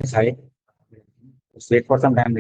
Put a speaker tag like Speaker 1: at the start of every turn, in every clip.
Speaker 1: Sorry, just wait for some time.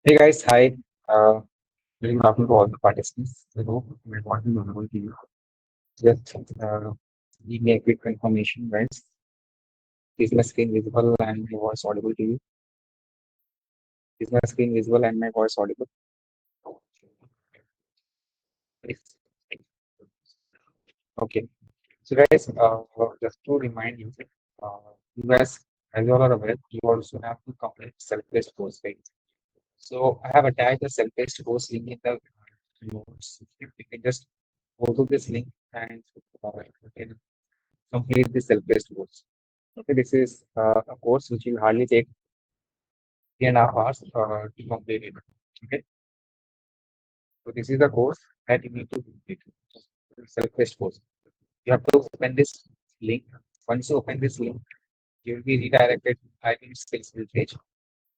Speaker 1: Hey guys, hi. Uh, Very good afternoon to all the participants. I hope my voice is audible to you. Just give me a quick confirmation, guys. Is my screen visible and my voice audible to you? Is my screen visible and my voice audible? Yes. Okay. So guys, just to remind you, uh, you guys, as you all are aware, you also have to complete self-paced course, right? So I have attached the self-paced course link in the notes. You can just go to this link and you can complete the self-paced course. Okay, this is a course which will hardly take 3.5 hours to complete it. Okay, so this is the course that you need to complete. Self-paced course. You have to open this link. Once you open this link, you will be redirected by the skills page.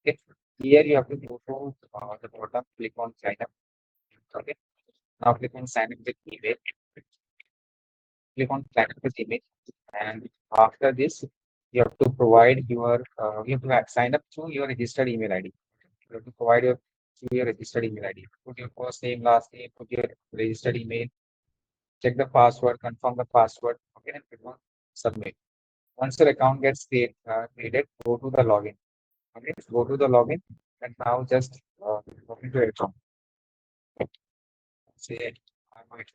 Speaker 1: Okay, here you have to go to the bottom, click on sign up. Okay, now click on sign up with email. Click on sign up with email, and after this, you have to provide your you have to sign up through your registered email ID. You have to provide your registered email ID. Put your first name, last name, put your registered email, check the password, confirm the password, okay, and click on submit. Once your account gets created, go to the login. Okay, go to the login and now just log into your account. Say, I might.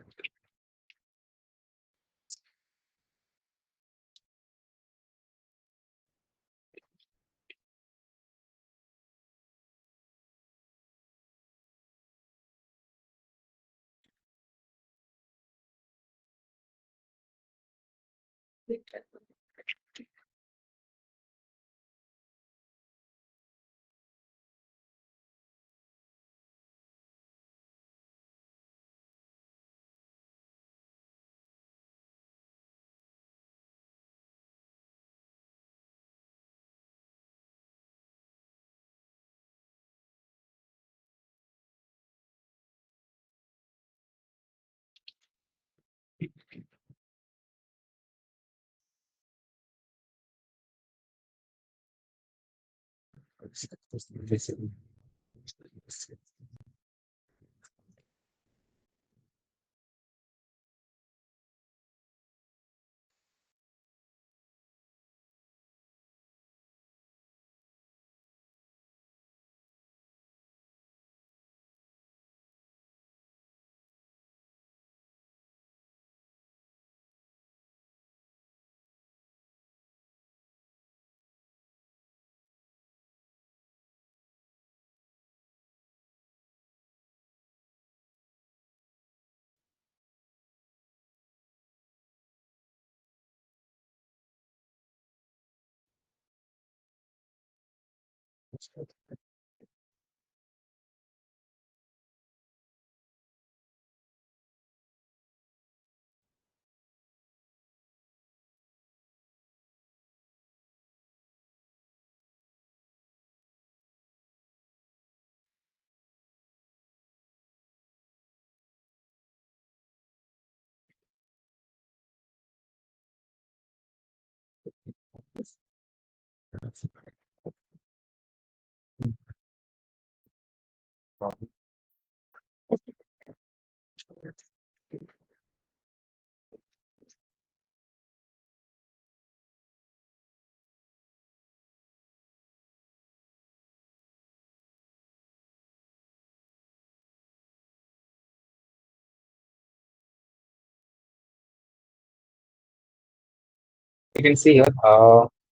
Speaker 1: You can see here,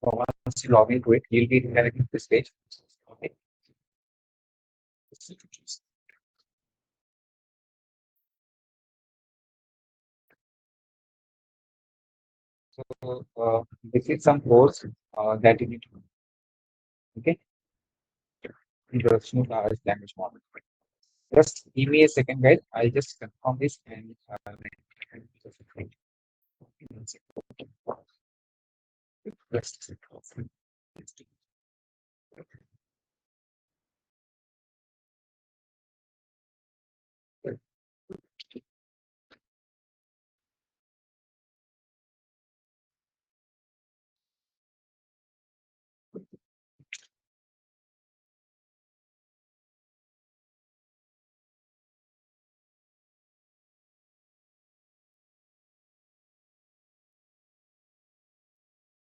Speaker 1: once you log into it, you'll be redirected to this page. Okay. So this is some course that you need to, okay, introduction to large language model. Just give me a second, guys. I'll just confirm this and just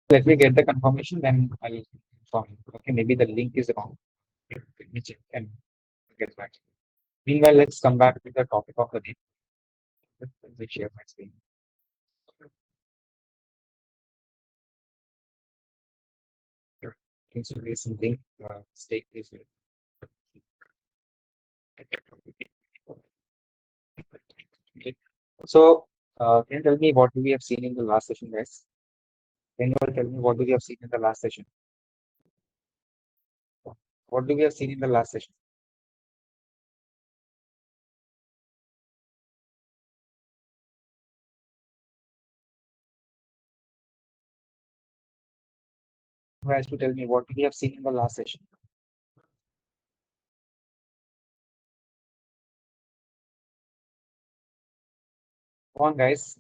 Speaker 1: Let me get the confirmation, then I'll inform you. Okay, maybe the link is wrong. Okay, let me check and get back. Meanwhile, let's come back to the topic of the day. Let me share my screen. Here. Okay, so there's something mistake is here. Okay. So, can you tell me what do we have seen in the last session, guys? Can you all tell me what do we have seen in the last session? What do we have seen in the last session? Who has to tell me what we have seen in the last session? Come on, guys.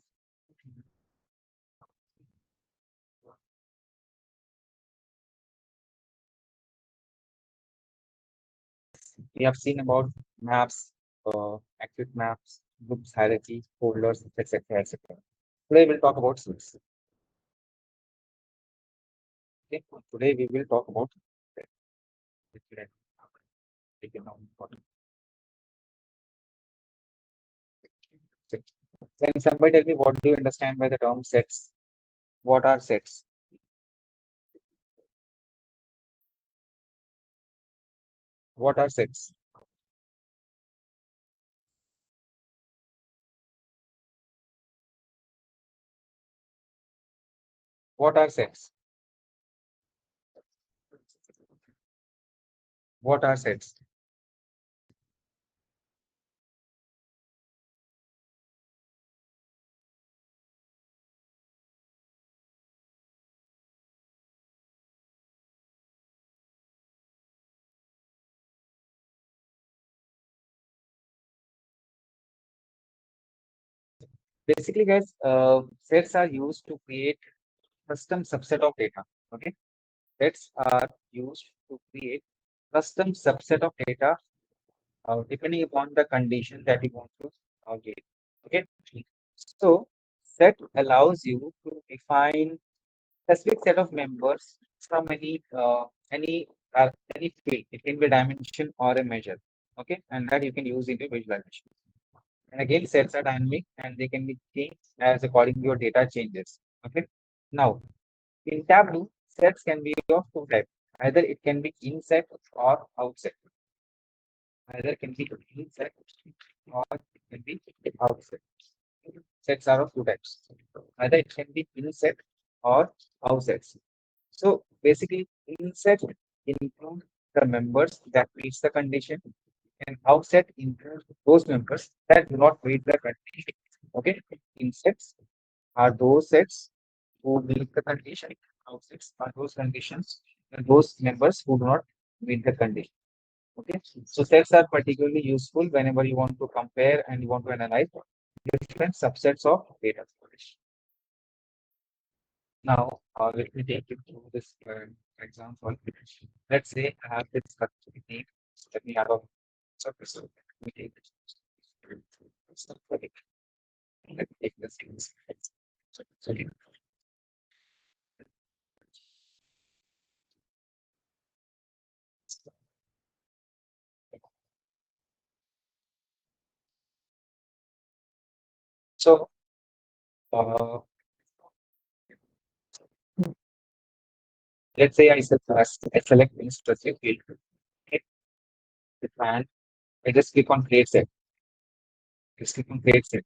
Speaker 1: We have seen about maps, active maps, groups, hierarchy, folders, etc., etc. Today we'll talk about six. Okay. Today we will talk about sets. Can somebody tell me what do you understand by the term sets? What are sets? What are sets? What are sets? What are sets? Basically, guys, sets are used to create custom subset of data. Okay, sets are used to create custom subset of data depending upon the condition that you want to get. Okay, so set allows you to define specific set of members from any field. It can be a dimension or a measure. Okay, and that you can use into visualization. And again, sets are dynamic and they can be changed as according to your data changes. Okay. Now, in Tableau, sets can be of two types. Either it can be inset or outset. Either it can be inset or it can be outset. Sets are of two types. Either it can be inset or outsets. So basically, inset include the members that meets the condition, and outset includes those members that do not meet the condition. Okay, insets are those sets who meet the condition. Outsets are those conditions and those members who do not meet the condition. Okay, so sets are particularly useful whenever you want to compare and you want to analyze different subsets of data. Now, let me take you through this example. Let's say I have this customer name. Let me have a surface. So let me take this. Let me take this. So, so uh, let's say I select a specific field. Okay, and I just click on create set. Just click on create set.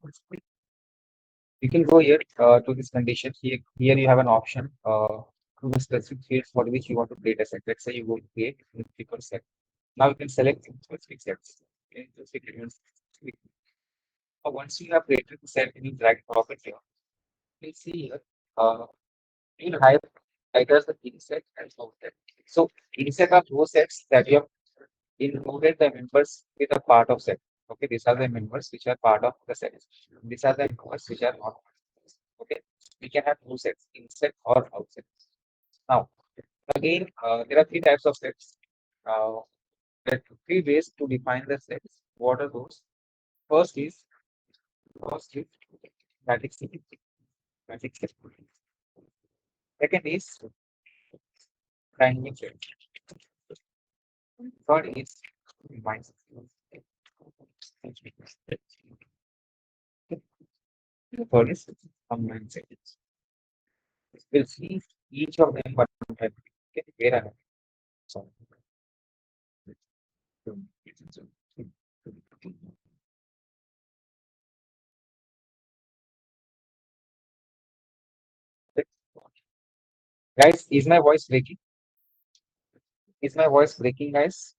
Speaker 1: You can go here to this condition. Here you have an option to the specific field for which you want to create a set. Let's say you go to create, you click on set. Now you can select specific sets. Okay, specific elements. Once you have created the set, you drag and drop it here. You'll see here. You'll have either the inset and outset. So inset are those sets that you have included the members with a part of set. Okay, these are the members which are part of the set. These are the members which are not. Okay, we can have two sets, inset or outset. Now, again, there are three types of sets. Uh, there are three ways to define the sets. What are those? First is static set. Static set. Second is dynamic set. Third is mindset. Third is combined set. We'll see each of them one by one. Okay, where are so, guys, is my voice breaking? Is my voice breaking, guys?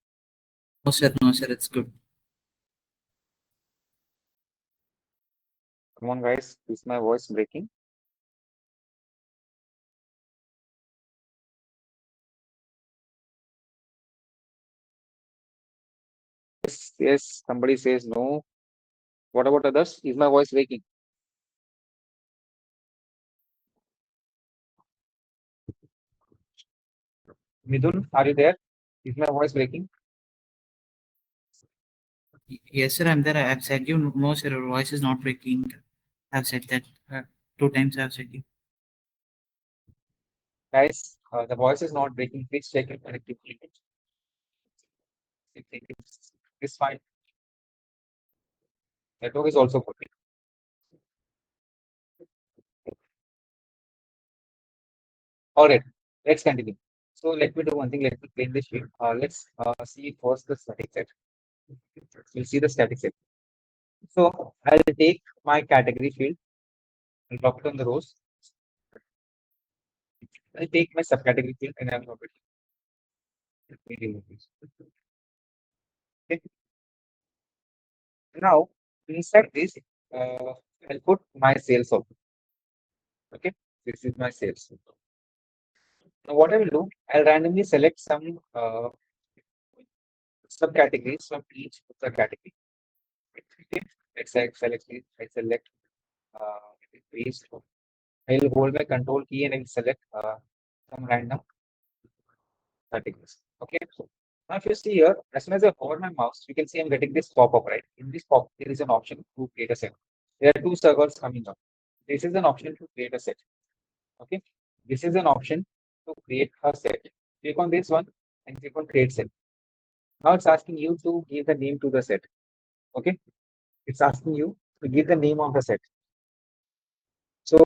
Speaker 2: No, sir, it's good.
Speaker 1: Come on, guys, is my voice breaking? Yes, yes. Somebody says no. What about others? Is my voice breaking? Midun, are you there? Is my voice breaking?
Speaker 2: Yes, sir, I'm there. I've said you no, sir, your voice is not breaking. I've said that two times. I've said you.
Speaker 1: Guys, the voice is not breaking. Please check your connectivity. It's fine. Network is also working. All right, let's continue. So let me do one thing. Let me clean this sheet. Let's see first the static set. We'll see the static set. So I'll take my category field. I'll drop it on the rows. I'll take my subcategory field and I'll drop it. Let me remove this. Okay. Now inside this, I'll put my sales also. Okay. This is my sales. Now what I will do, I'll randomly select some subcategories from each subcategory. Okay. Let's say select this. I select paste. I'll hold my control key and I'll select some random categories. Okay. Now, if you see here, as soon as I hover my mouse, you can see I'm getting this pop-up, right? In this pop, there is an option to create a set. There are two circles coming up. This is an option to create a set. Okay. This is an option to create a set. Click on this one and click on create set. Now it's asking you to give the name to the set. Okay. It's asking you to give the name of the set. So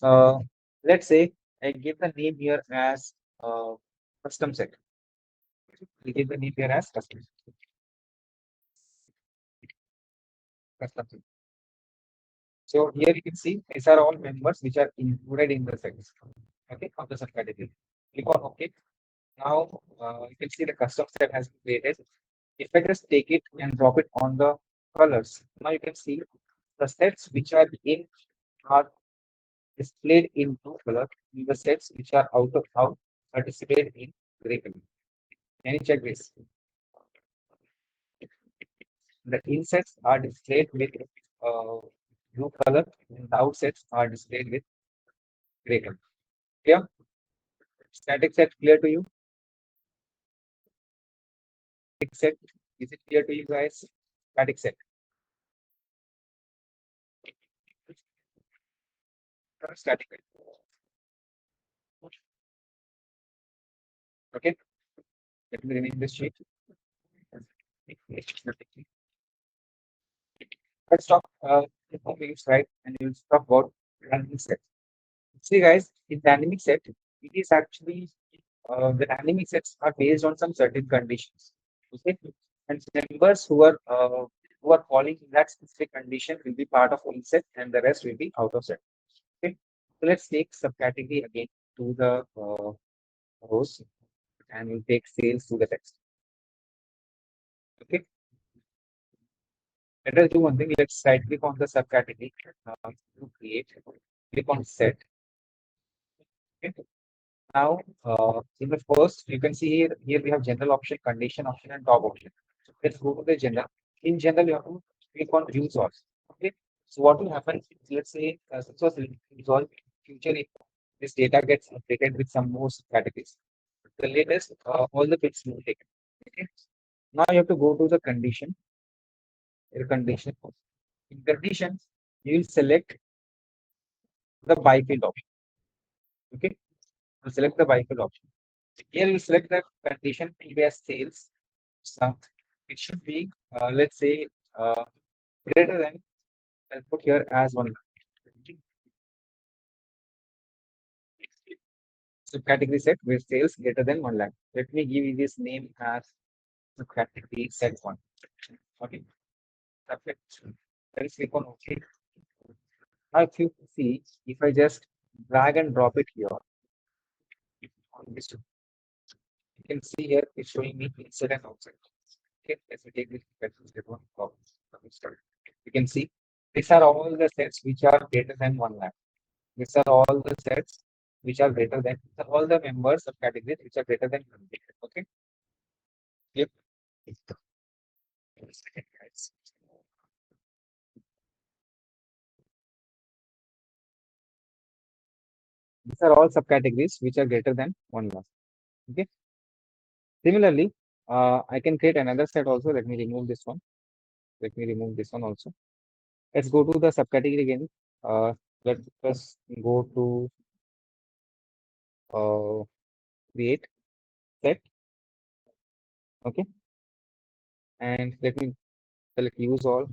Speaker 1: uh, let's say I give the name here as custom set. We give the name here as custom set. So here you can see these are all members which are included in the sets. Okay, of the subcategory. Click on OK. Now you can see the custom set has been created. If I just take it and drop it on the colors, now you can see the sets which are in are displayed in blue color, and the sets which are out are displayed in gray color. Can you check this? The insets are displayed with blue color, and the outsets are displayed with gray color. Clear? Static set clear to you? Static set, is it clear to you guys? Static set. Static. Okay. Let me rename this sheet. Let's talk things, right? And we'll talk about dynamic set. See, guys, in dynamic set, it is actually the dynamic sets are based on some certain conditions. Okay, and members who are falling in that specific condition will be part of in set, and the rest will be out of set. Okay, so let's take subcategory again to the rows, and we'll take sales to the text. Okay, let us do one thing. Let's right click on the subcategory to create. Click on set. Okay. Now, in the first, you can see here we have general option, condition option, and top option. So let's go to the general. In general, you have to click on view source. Okay. So what will happen? Let's say source resolve future if this data gets updated with some more categories. The latest, all the bits will be taken. Okay. Now you have to go to the condition. Your condition. In condition, you will select the by field option. Okay. to select the by field option. Here we select the condition previous sales. So it should be, let's say, greater than, I'll put here as 1 lakh. Subcategory set with sales greater than 1 lakh. Let me give you this name as subcategory set 1. Okay, perfect. Let's click on OK. Now, if you see, if I just drag and drop it here on this, you can see here it's showing me inside and outside. Okay, let's take this set one. Let me start. You can see these are all the sets which are greater than 1 lakh. These are all the sets which are greater than, these are all the members of categories which are greater than 100. Okay. Yep. One second, guys. These are all subcategories which are greater than 1 lakh. Okay. Similarly, I can create another set also. Let me remove this one. Let me remove this one also. Let's go to the subcategory again. Let us go to create set. Okay. And let me select use all.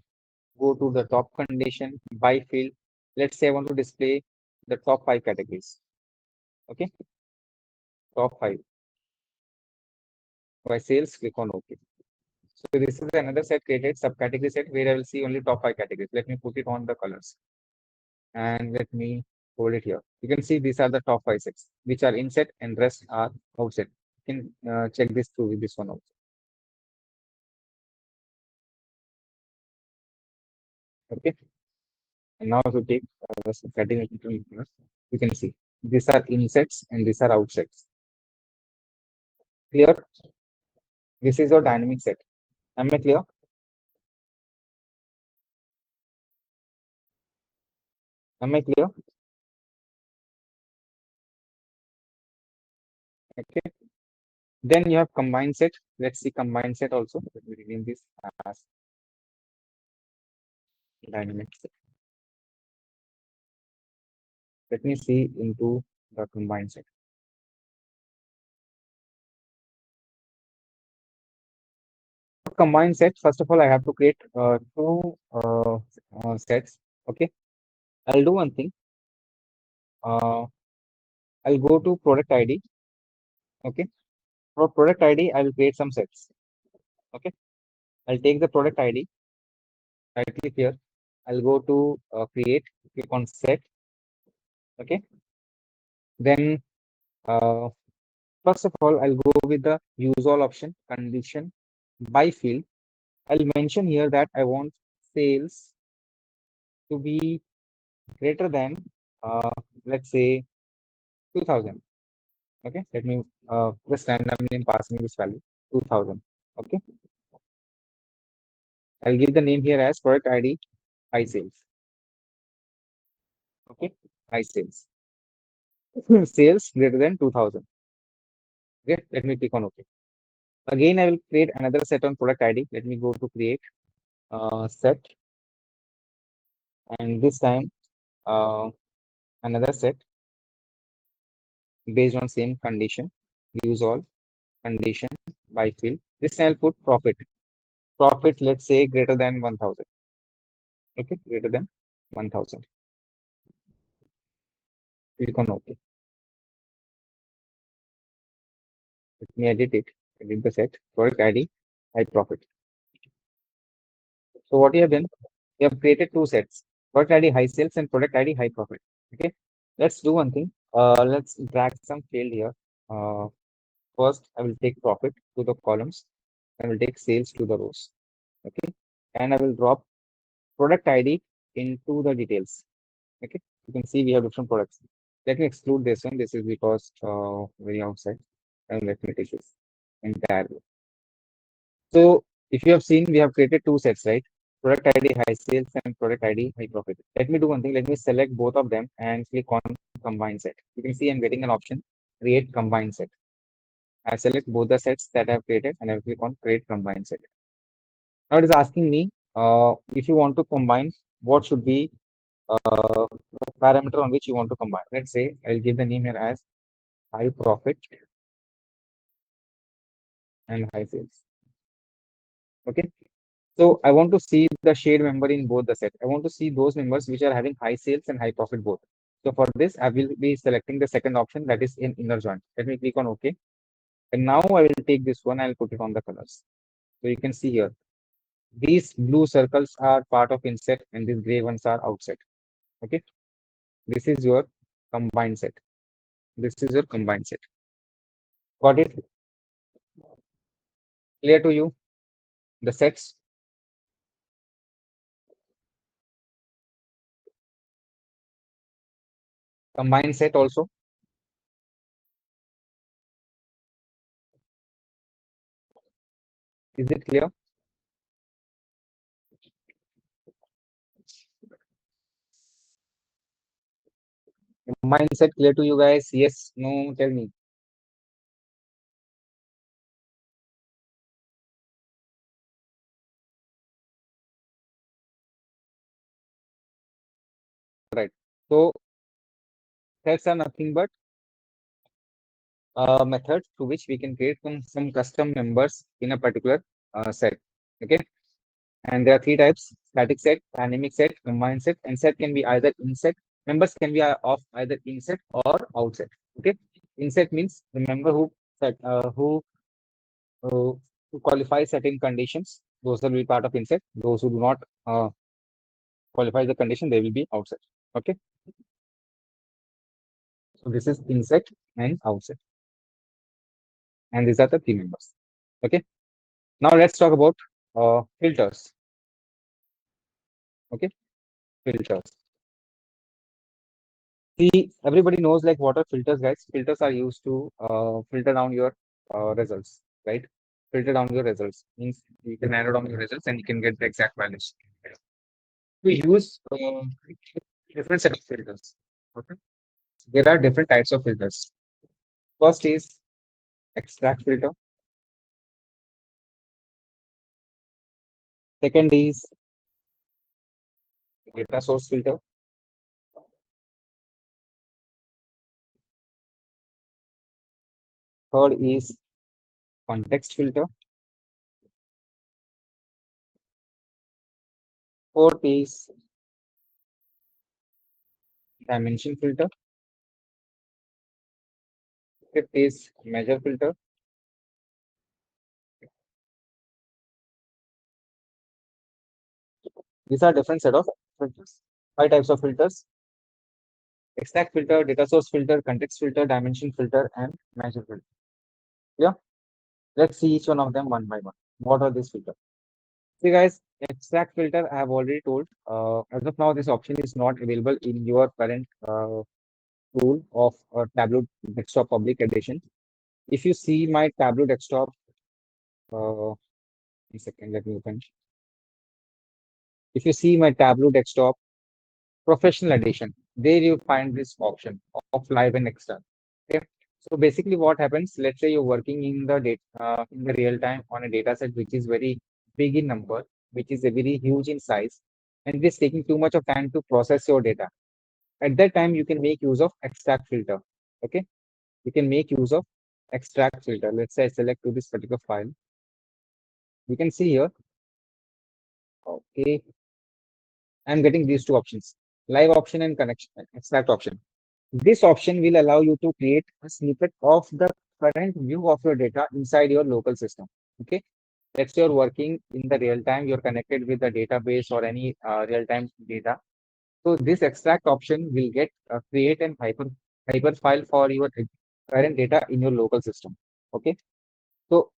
Speaker 1: Go to the top condition by field. Let's say I want to display the top 5 categories. Okay. Top 5. By sales, click on OK. So this is another set created, subcategory set, where I will see only top 5 categories. Let me put it on the colors. And let me hold it here. You can see these are the top 5 sets, which are in set and rest are out set. You can check this through with this one also. Okay. And now to take the subcategory into colors, you can see these are in sets and these are out sets. Clear? This is your dynamic set. Am I clear? Am I clear? Okay. Then you have combined set. Let's see combined set also. Let me rename this as dynamic set. Let me see into the combined set. Combined set, first of all, I have to create two sets. Okay. I'll do one thing. I'll go to product ID. Okay. For product ID, I will create some sets. Okay. I'll take the product ID, right click here. I'll go to create, click on set. Okay. Then first of all, I'll go with the use all option condition by field. I'll mention here that I want sales to be greater than, let's say, 2000. Okay, let me just randomly pass me this value 2000. Okay, I'll give the name here as product ID high sales. Okay, high sales. Sales greater than 2000. Okay, let me click on OK. Again, I will create another set on product ID. Let me go to create set, and this time another set based on same condition. Use all condition by field. This time I'll put profit. Profit, let's say greater than 1000. Okay, greater than 1000. Click on OK. Let me edit the set, product ID, high profit. So what you have done, you have created two sets, product ID high sales and product ID high profit. Okay, let's do one thing. Let's drag some field here. First, I will take profit to the columns. I will take sales to the rows. Okay, and I will drop product ID into the details. Okay, you can see we have different products. Let me exclude this one. This is because very outside. And let me take this entirely. So if you have seen, we have created two sets, right? Product ID high sales and product ID high profit. Let me do one thing. Let me select both of them and click on combine set. You can see I'm getting an option, create combine set. I select both the sets that I've created and I click on create combine set. Now it is asking me if you want to combine, what should be the parameter on which you want to combine. Let's say I'll give the name here as high profit and high sales. Okay. So I want to see the shade member in both the set. I want to see those members which are having high sales and high profit both. So for this, I will be selecting the second option, that is in inner joint. Let me click on OK. And now I will take this one, I'll put it on the colors. So you can see here, these blue circles are part of inset and these gray ones are outside. Okay. This is your combined set. This is your combined set. Got it? Clear to you? The sets? Combined set also? Is it clear? Combined set clear to you guys? Yes, no, tell me. Right. So sets are nothing but method through which we can create some custom members in a particular set. Okay. And there are three types: static set, dynamic set, combined set, and set can be either inset. Members can be of either inset or outset. Okay. Inset means the member set who qualify certain conditions. Those will be part of inset. Those who do not qualify the condition, they will be outside. Okay. So this is inset and outset. And these are the three members. Okay. Now let's talk about filters. Okay, filters. See, everybody knows like what are filters, guys. Filters are used to filter down your results, right? Filter down your results means you can narrow down your results and you can get the exact values. We use different set of filters. Okay, there are different types of filters. First is extract filter. Second is data source filter. Third is context filter. Fourth is dimension filter. Fifth is measure filter. These are different set of filters. Five types of filters: extract filter, data source filter, context filter, dimension filter, and measure filter. Yeah, let's see each one of them one by one. What are these filters? See, guys, extract filter, I have already told. As of now, this option is not available in your current tool of Tableau Desktop Public Edition. If you see my Tableau Desktop, a second, let me open. If you see my Tableau Desktop Professional Edition, there you find this option of live and external. Okay. So basically what happens, let's say you're working in the data in the real time on a data set which is very big in number, which is a very huge in size, and it is taking too much of time to process your data. At that time, you can make use of extract filter. Okay. You can make use of extract filter. Let's say I select to this particular file. You can see here, okay, I'm getting these two options, live option and connection extract option. This option will allow you to create a snippet of the current view of your data inside your local system. Okay. Let's say you're working in the real time, you're connected with the database or any real time data. So this extract option will get create an hyper file for your current data in your local system. Okay. So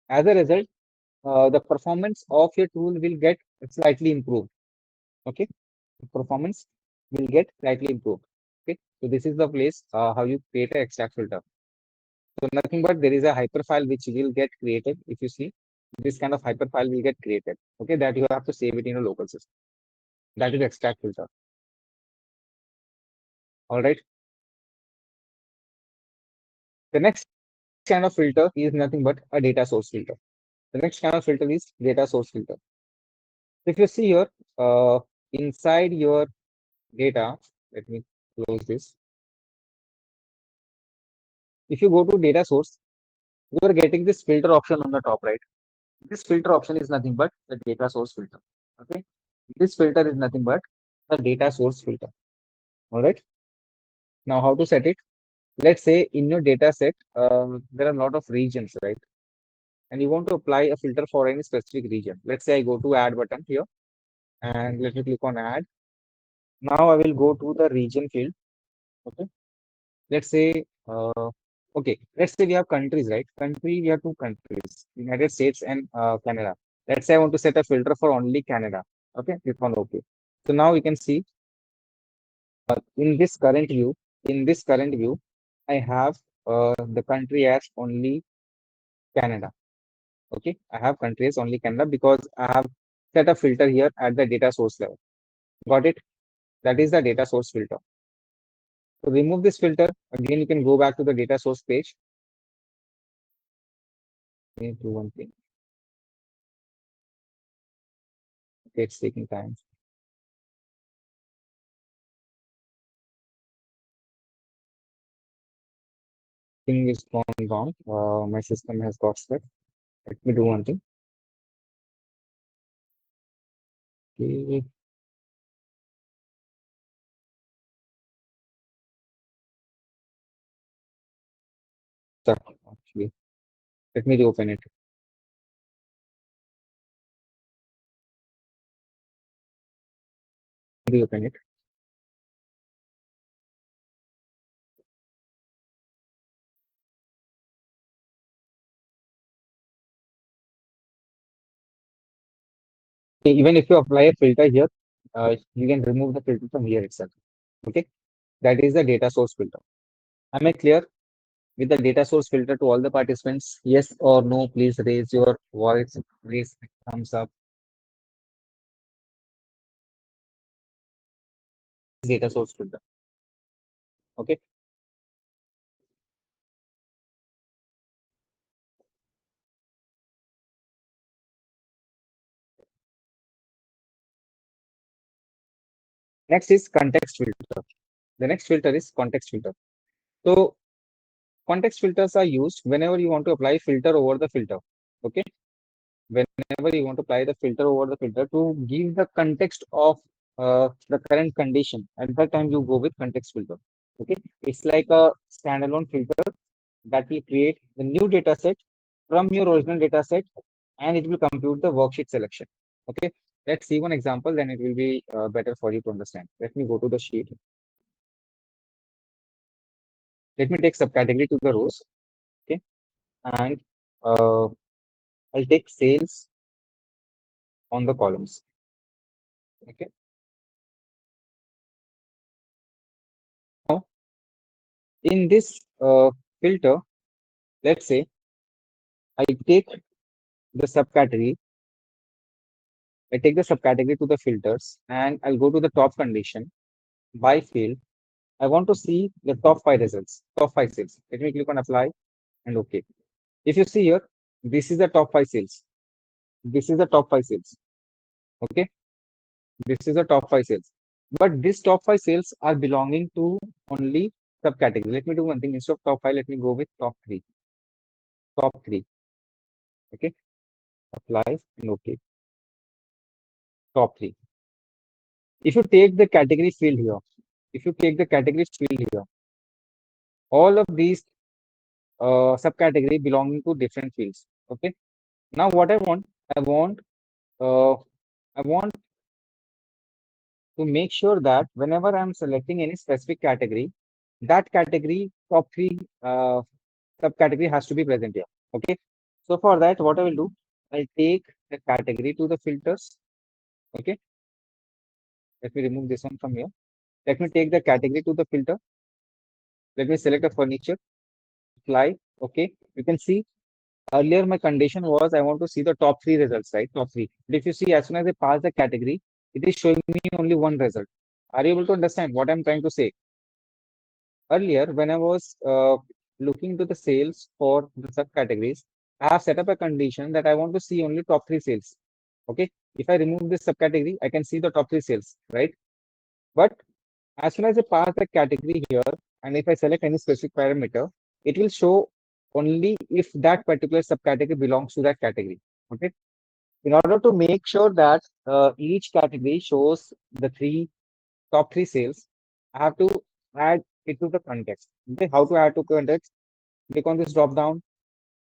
Speaker 1: as a result, the performance of your tool will get slightly improved. Okay, performance will get slightly improved. Okay, so this is the place how you create an extract filter. So nothing but there is a hyperfile which will get created. If you see, this kind of hyperfile will get created. Okay, that you have to save it in a local system. That is extract filter. All right. The next kind of filter is nothing but a data source filter. The next kind of filter is data source filter. If you see here, inside your data, let me close this. If you go to data source, you are getting this filter option on the top right. This filter option is nothing but the data source filter. Okay. This filter is nothing but the data source filter. All right. Now, how to set it? Let's say in your data set, there are a lot of regions, right? And you want to apply a filter for any specific region. Let's say I go to add button here and let me click on add. Now I will go to the region field. Okay. Let's say, okay, let's say we have countries, right? Country, we have two countries, United States and Canada. Let's say I want to set a filter for only Canada. Okay, click on OK. So now you can see in this current view, I have the country as only Canada. Okay, I have country as only Canada because I have set a filter here at the data source level. Got it? That is the data source filter. To remove this filter, again, you can go back to the data source page. Let me do one thing. Okay, it's taking time. Thing is gone wrong. My system has got stuck. Let me do one thing. Okay, stuck actually. Let me reopen it. Reopen it. Okay, even if you apply a filter here, you can remove the filter from here itself. Okay, that is the data source filter. Am I clear with the data source filter to all the participants? Yes or no? Please raise your voice. Raise thumbs up. Data source filter. Okay. Next is context filter. The next filter is context filter. So context filters are used whenever you want to apply filter over the filter. Okay. Whenever you want to apply the filter over the filter to give the context of the current condition, at that time you go with context filter. Okay. It's like a standalone filter that will create the new data set from your original data set and it will compute the worksheet selection. Okay. Let's see one example, then it will be better for you to understand. Let me go to the sheet. Let me take subcategory to the rows. Okay. And I'll take sales on the columns. Okay. Now, in this filter, let's say I take the subcategory, I take the subcategory to the filters and I'll go to the top condition by field. I want to see the top five results, top five sales. Let me click on apply and OK. If you see here, this is the top five sales. This is the top five sales. Okay. This is the top five sales. But these top five sales are belonging to only subcategory. Let me do one thing. Instead of top five, let me go with top three. Top three. Okay. Apply and OK. Top three. If you take the category field here, if you take the category field here, all of these subcategory belonging to different fields. Okay. Now what I want, uh, I want to make sure that whenever I'm selecting any specific category, that category top three subcategory has to be present here. Okay. So for that, what I will do, I'll take the category to the filters. Okay. Let me remove this one from here. Let me take the category to the filter. Let me select a furniture, apply. Okay. You can see earlier my condition was I want to see the top three results, right? Top three. But if you see, as soon as I pass the category, it is showing me only one result. Are you able to understand what I'm trying to say? Earlier, when I was looking to the sales for the subcategories, I have set up a condition that I want to see only top three sales. Okay. If I remove this subcategory, I can see the top three sales, right? But as soon as I pass the category here, and if I select any specific parameter, it will show only if that particular subcategory belongs to that category. Okay. In order to make sure that each category shows the top three sales, I have to add it to the context. Okay. How to add to context? Click on this drop down.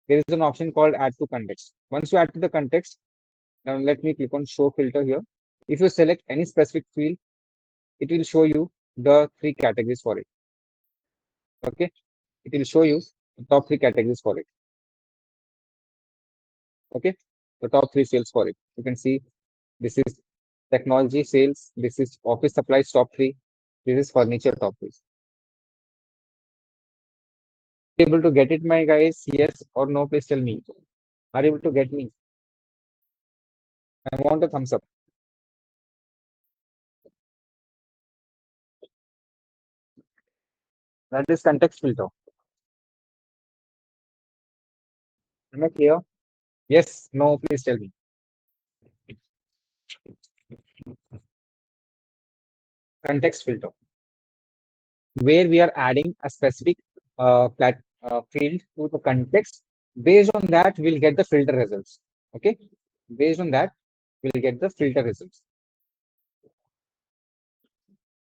Speaker 1: There is an option called add to context. Once you add to the context, now let me click on show filter here. If you select any specific field, it will show you the three categories for it. Okay. It will show you the top three categories for it. Okay. The top three sales for it. You can see this is technology sales. This is office supplies top three. This is furniture top three. Able to get it, my guys? Yes or no? Please tell me. Are you able to get me? I want a thumbs up. That is context filter. Am I clear? Yes, no, please tell me. Context filter, where we are adding a specific field to the context. Based on that, we'll get the filter results. Okay. Based on that, we'll get the filter results.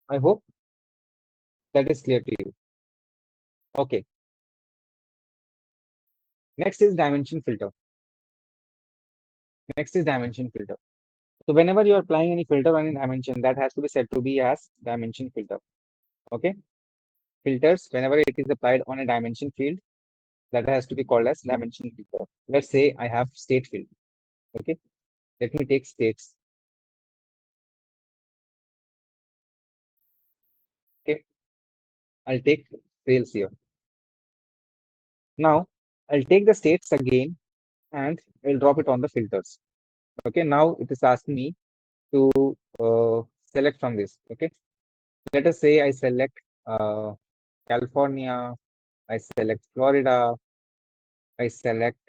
Speaker 1: I hope that is clear to you. Okay. Next is dimension filter. Next is dimension filter. So whenever you are applying any filter on a dimension, that has to be set to be as dimension filter. Okay. Filters, whenever it is applied on a dimension field, that has to be called as dimension filter. Let's say I have state field. Okay. Let me take states. Okay. I'll take sales here. Now I'll take the states again and I'll drop it on the filters. Okay. Now it is asking me to select from this. Okay. Let us say I select California, I select Florida, I select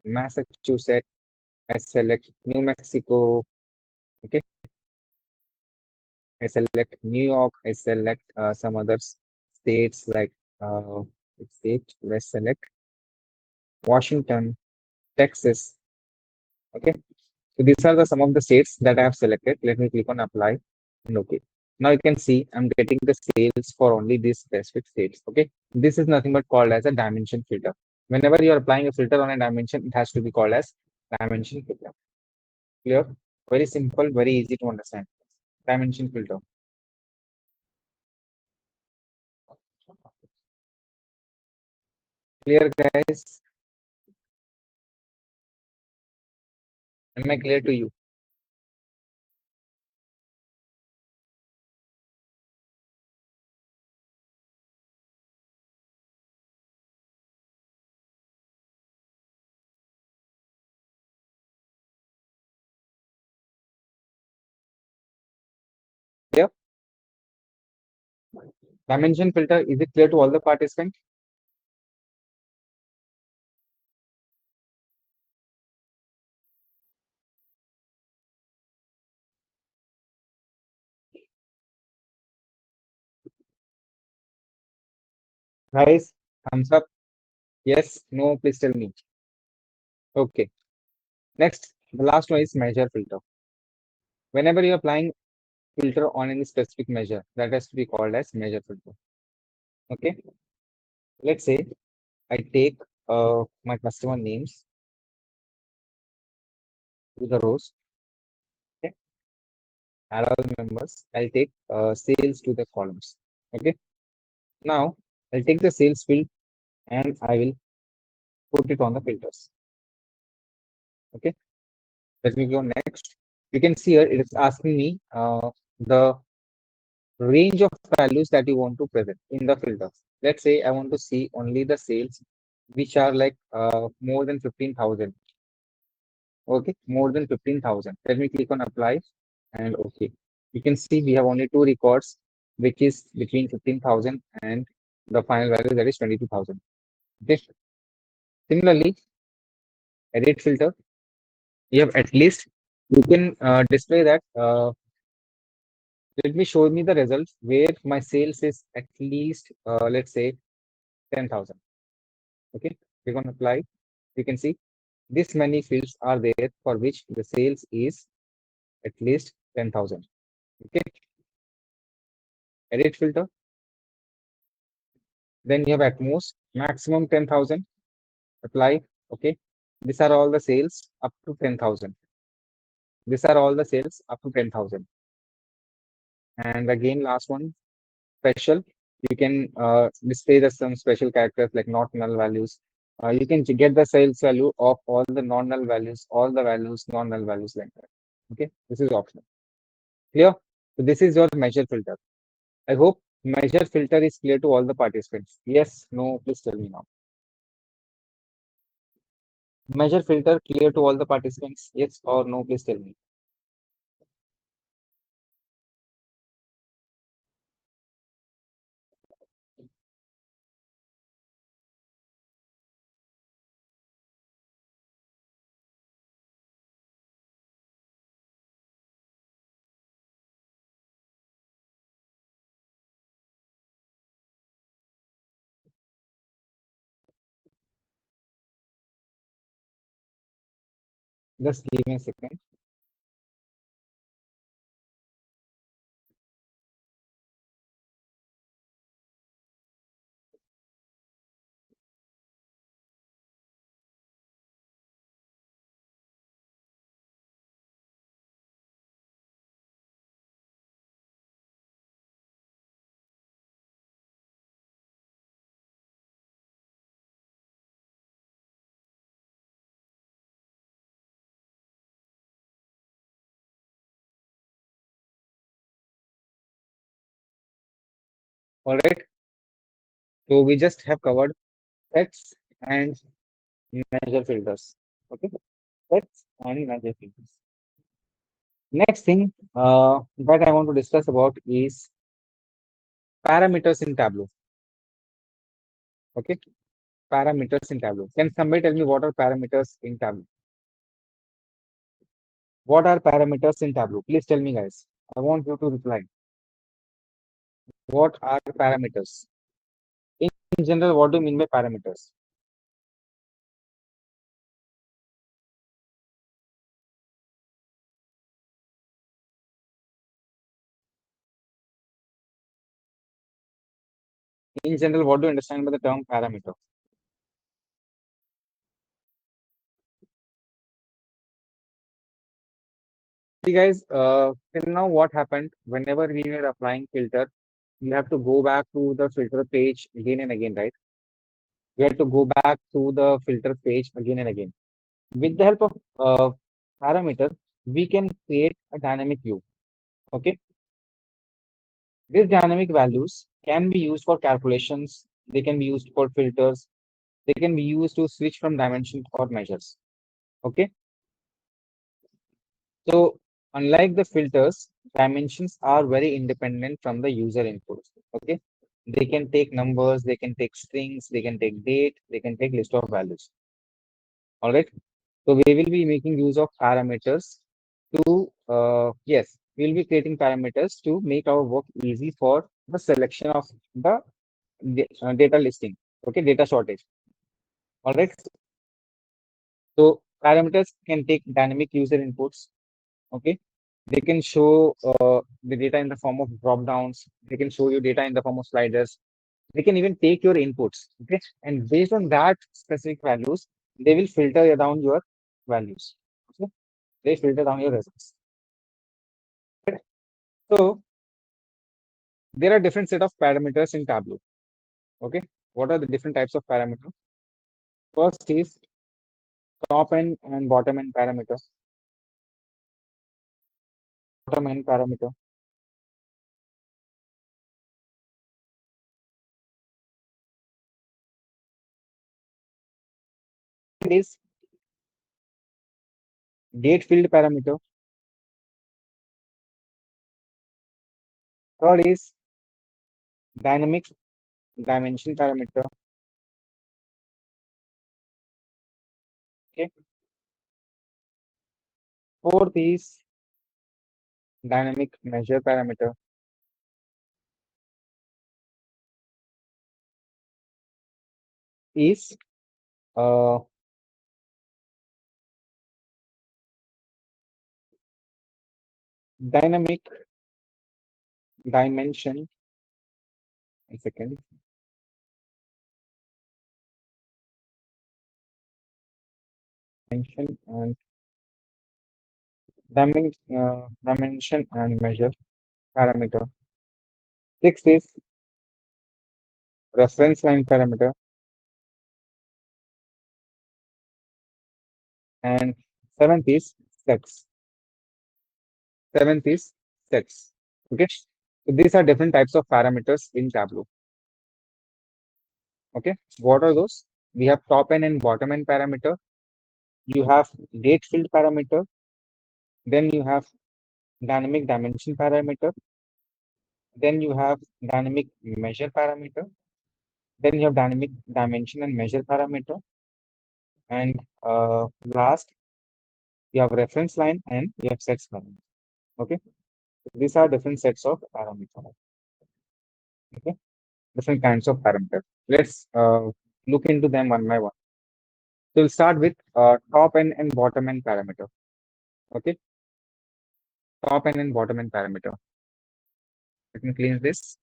Speaker 1: Massachusetts, I select New Mexico, okay, I select New York, I select some other states like let's select Washington, Texas, okay. So these are the some of the states that I have selected. Let me click on apply and okay. Now you can see I'm getting the sales for only these specific states. Okay. This is nothing but called as a dimension filter. Whenever you are applying a filter on a dimension, it has to be called as dimension filter. Clear? Very simple, very easy to understand. Dimension filter. Clear, guys? Am I clear to you? Clear? Dimension filter, is it clear to all the participants? Guys, thumbs up. Yes, no, please tell me. Okay. Next, the last one is measure filter. Whenever you're applying filter on any specific measure, that has to be called as measure filter. Okay. Let's say I take my customer names to the rows. Okay. Add all members. I'll take sales to the columns. Okay. Now I'll take the sales field and I will put it on the filters. Okay. Let me go next. You can see here it is asking me the range of values that you want to present in the filters. Let's say I want to see only the sales which are like more than 15,000. Okay, more than 15,000. Let me click on apply and okay. You can see we have only two records, which is between 15,000 and the final value that is 22,000. Okay. Similarly, edit filter, you have at least you can display that. Let me show me the results where my sales is at least let's say 10,000. Okay, click on apply. You can see this many fields are there for which the sales is at least 10,000. Okay, edit filter. Then you have at most maximum 10,000. Apply. Okay, these are all the sales up to 10,000. These are all the sales up to 10,000. And again, last one, special. You can display the some special characters like not null values. You can get the sales value of all the non-null values, all the values, non-null values like that. Okay, this is optional. Clear? So this is your measure filter. I hope measure filter is clear to all the participants. Yes, no, please tell me now. Measure filter clear to all the participants. Yes or no, please tell me. Just give me a second. All right. So we just have covered sets and measure filters. Okay, sets and measure filters. Next thing that I want to discuss about is parameters in Tableau. Okay, parameters in Tableau. Can somebody tell me what are parameters in Tableau? What are parameters in Tableau? Please tell me, guys. I want you to reply. What are parameters? In general, what do you mean by parameters? In general, what do you understand by the term parameter? See, guys, till now, what happened whenever we were applying filter, you have to go back to the filter page again and again, right? We have to go back to the filter page again and again. With the help of parameter, we can create a dynamic view. Okay, these dynamic values can be used for calculations. They can be used for filters. They can be used to switch from dimension or measures. Okay, so unlike the filters, dimensions are very independent from the user inputs. Okay, they can take numbers, they can take strings, they can take date, they can take list of values. All right. So we will be making use of parameters to, yes, we'll be creating parameters to make our work easy for the selection of the data listing. Okay, data shortage. All right. So parameters can take dynamic user inputs. Okay, they can show the data in the form of drop downs. They can show you data in the form of sliders. They can even take your inputs. Okay, and based on that specific values, they will filter down your values. Okay, they filter down your results. Right? So there are different set of parameters in Tableau. Okay, what are the different types of parameters? First is top end and bottom end parameter. Bottom end parameter. It is date field parameter. Third is dynamic dimension parameter. Okay. Fourth is dynamic measure parameter. is uh, dynamic dimension. One second. Dimension and dimension and measure parameter. Six is reference line parameter, and seventh is sets. Seventh is sets. Okay. So these are different types of parameters in Tableau. Okay. What are those? We have top end and bottom end parameter. You have date field parameter. Then you have dynamic dimension parameter. Then you have dynamic measure parameter. Then you have dynamic dimension and measure parameter. And last, you have reference line and you have sets parameter. Okay. These are different sets of parameters. Okay. Different kinds of parameters. Let's look into them one by one. So we'll start with top end and bottom end parameter. Okay. Top end and bottom end parameter. Let me clean this.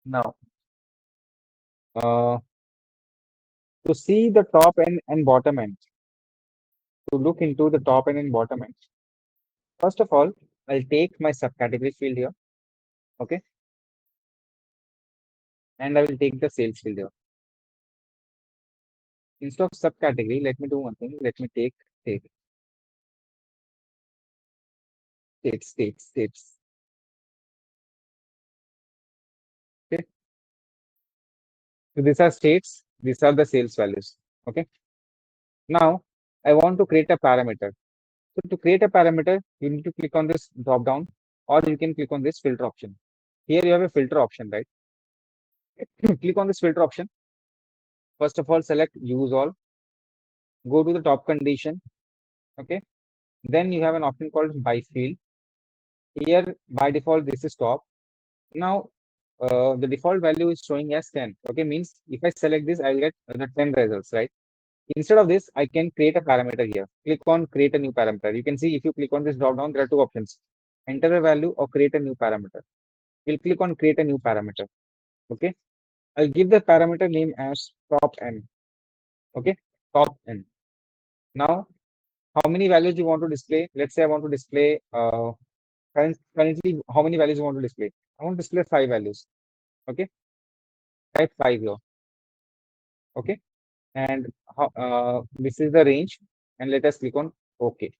Speaker 1: Now, uh, to see the top end and bottom end, to look into the top end and bottom end, first of all, I'll take my subcategory field here. Okay. And I will take the sales field here. Instead of subcategory, let me do one thing. Let me take state, states. Okay. So these are states. These are the sales values. Okay. Now, I want to create a parameter. So to create a parameter, you need to click on this drop down, or you can click on this filter option. Here you have a filter option, right? Click on this filter option. First of all, select use all. Go to the top condition. Okay. Then you have an option called by field. Here by default, this is top. Now the default value is showing as 10. Okay, means if I select this, I'll get the 10 results, right? Instead of this, I can create a parameter here. Click on create a new parameter. You can see if you click on this drop down, there are two options: enter a value or create a new parameter. We'll click on create a new parameter. Okay, I'll give the parameter name as top n. Okay, top n. Now, how many values you want to display? Let's say I want to display currently how many values you want to display? I want to display 5 values. Okay, type 5 here. Okay, and this is the range, and let us click on OK.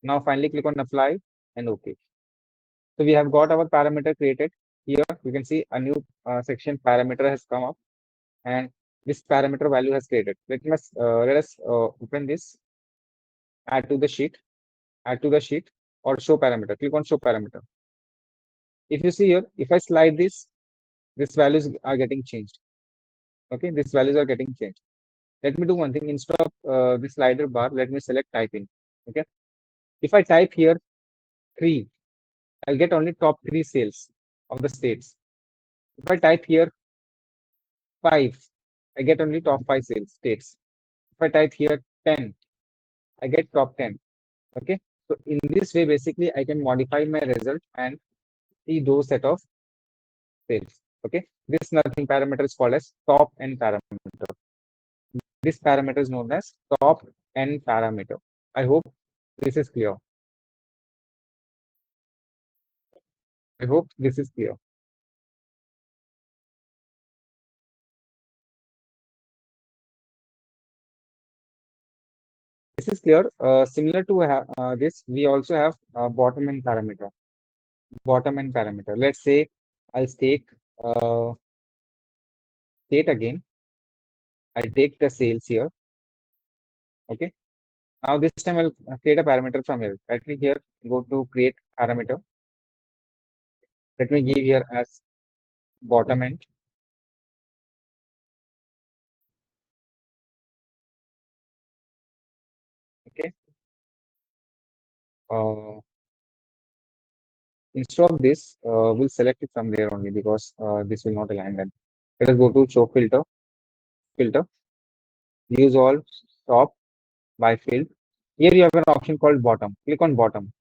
Speaker 1: Now finally click on apply and OK. So we have got our parameter created. Here you can see a new section parameter has come up, and this parameter value has created. Let us open this, add to the sheet, or show parameter. Click on show parameter. If you see here, if I slide this, these values are getting changed. Okay, these values are getting changed. Let me do one thing. Instead of the slider bar, let me select typing. Okay, if I type here 3, I'll get only top 3 sales of the states. If I type here 5, I get only top 5 sales states. If I type here 10, I get top 10. Okay, so in this way, basically, I can modify my result and see those set of sales. Okay, this nothing parameter is called as top n parameter. This parameter is known as top n parameter. I hope this is clear. I hope this is clear. This is clear. Similar to this, we also have bottom end parameter. Bottom end parameter. Let's say I'll take state again. I'll take the sales here. Okay. Now this time I'll create a parameter from here. Let me here go to create parameter. Let me give here as bottom end. Okay. Uh, Instead of this, we'll select it from there only because this will not align then. Let us go to show filter, use all, top by field. Here you have an option called bottom. Click on bottom.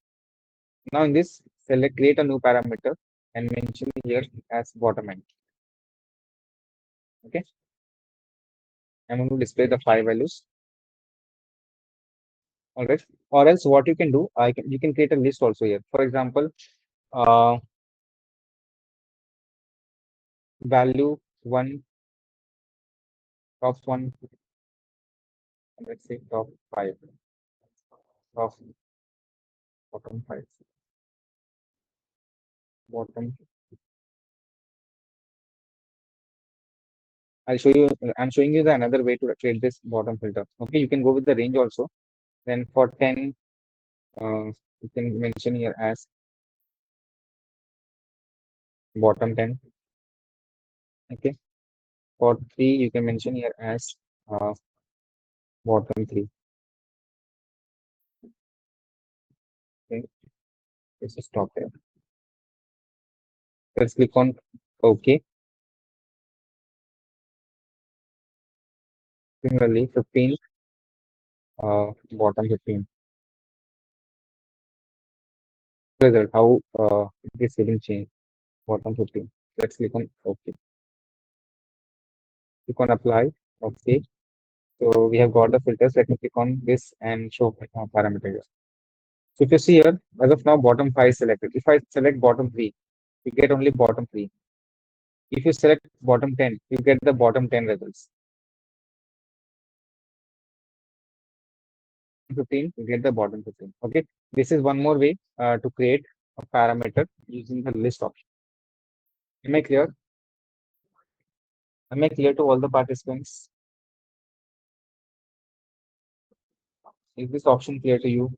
Speaker 1: Now in this, select create a new parameter and mention here as bottom end. Okay. I'm going to display the five values. All right. Or else what you can do, you can create a list also here. For example, uh, value one, top one, let's say top five, top bottom five, bottom. I'll show you. I'm showing you the another way to create this bottom filter. Okay, you can go with the range also. Then for 10, you can mention here as bottom 10. Okay. For 3, you can mention here as bottom 3. Okay. Let's just stop there. Let's click on OK. Similarly, 15, bottom 15. Result, how it is getting changed. Bottom 15. Let's click on OK. Click on apply. Okay. So we have got the filters. Let me click on this and show parameters. So if you see here, as of now, bottom 5 is selected. If I select bottom 3, you get only bottom 3. If you select bottom 10, you get the bottom 10 results. 15, you get the bottom 15. Okay. This is one more way to create a parameter using the list option. Am I clear? Am I clear to all the participants? Is this option clear to you?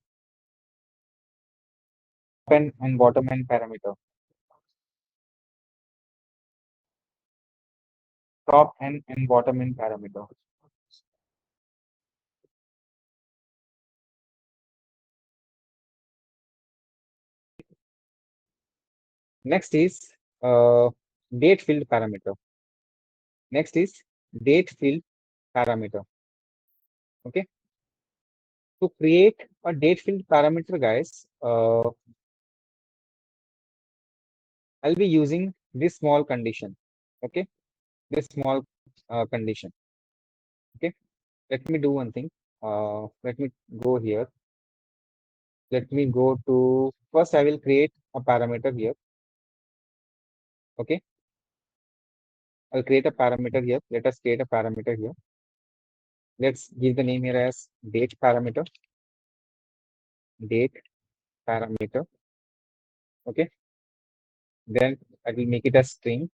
Speaker 1: Top and bottom end parameter. Top and bottom end parameter. Next is date field parameter. Next is date field parameter. Okay. To create a date field parameter, guys, I'll be using this small condition. Okay. This small condition. Okay. Let me do one thing. Let me go here. Let me go to first. I will create a parameter here. Okay. I'll create a parameter here. Let us create a parameter here. Let's give the name here as date parameter. Date parameter. Okay. Then I will make it a string.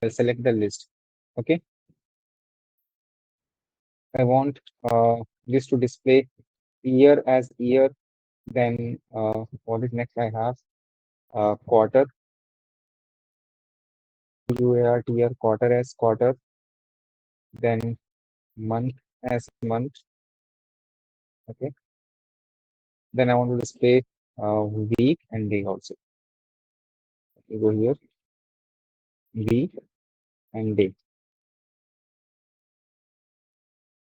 Speaker 1: I'll select the list. Okay. I want this to display year as year. Then what is next? I have quarter. UART year, quarter as quarter. Then month as month. Okay. Then I want to display week and day also. You go here, week and day.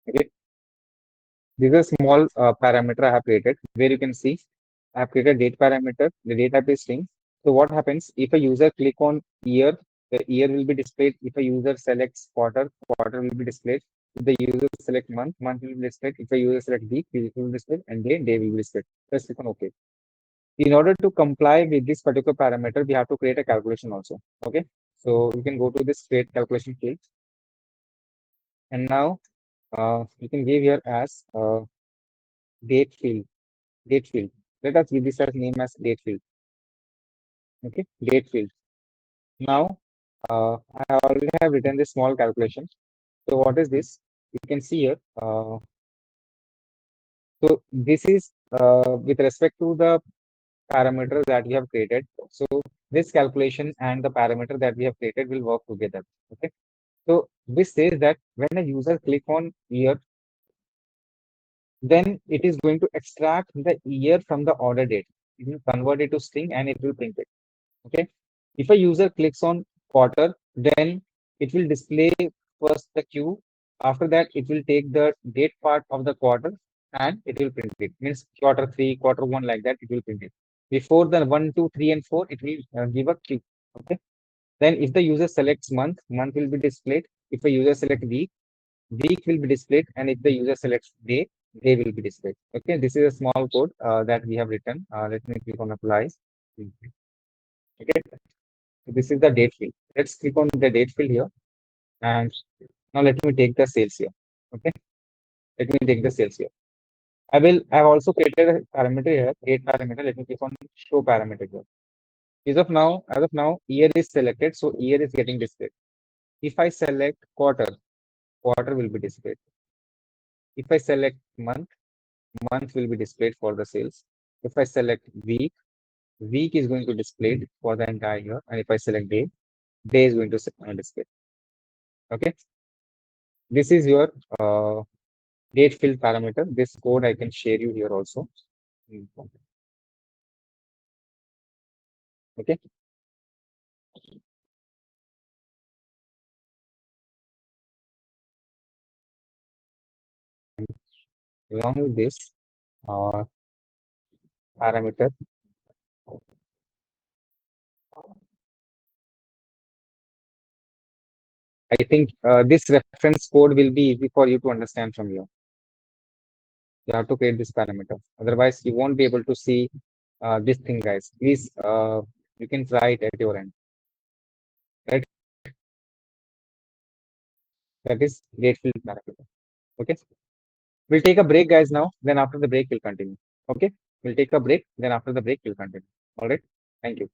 Speaker 1: Okay. This is a small parameter I have created where you can see I have created date parameter. The date type is string. So what happens if a user click on year, the year will be displayed. If a user selects quarter, quarter will be displayed. If the user select month, month will be displayed. If a user select week will be displayed, and day, day will be displayed. Just click on OK. In order to comply with this particular parameter, we have to create a calculation also. Okay. So you can go to this create calculation field. And now you can give here as date field. Date field. Let us give this as name as date field. Okay, date field. Now I already have written this small calculation. So what is this? You can see here. So this is with respect to the parameters that we have created. So this calculation and the parameter that we have created will work together. Okay. So this says that when a user click on year, then it is going to extract the year from the order date. It will convert it to string and it will print it. Okay. If a user clicks on quarter, then it will display first the Q. After that, it will take the date part of the quarter and it will print it. Means quarter three, quarter one, like that, it will print it. Before the one, two, three, and four, it will give a Q. Okay. Then if the user selects month, month will be displayed. If the user select week, week will be displayed. And if the user selects day, day will be displayed. Okay. This is a small code that we have written. Let me click on apply. Okay. So this is the date field. Let's click on the date field here. And now let me take the sales here. Okay. Let me take the sales here. I have also created a parameter here, date parameter. Let me click on show parameter here. As of now, year is selected, so year is getting displayed. If I select quarter, quarter will be displayed. If I select month, month will be displayed for the sales. If I select week, week is going to display for the entire year. And if I select day, day is going to display. Okay. This is your date field parameter. This code I can share you here also. Okay. Along with this uh, parameter, I think this reference code will be easy for you to understand from you. You have to create this parameter. Otherwise, you won't be able to see this thing, guys. Please, you can try it at your end. Right? That is date field parameter. Okay. We'll take a break, guys, now. Then after the break, we'll continue. Okay. We'll take a break. Then after the break, we'll continue. All right. Thank you.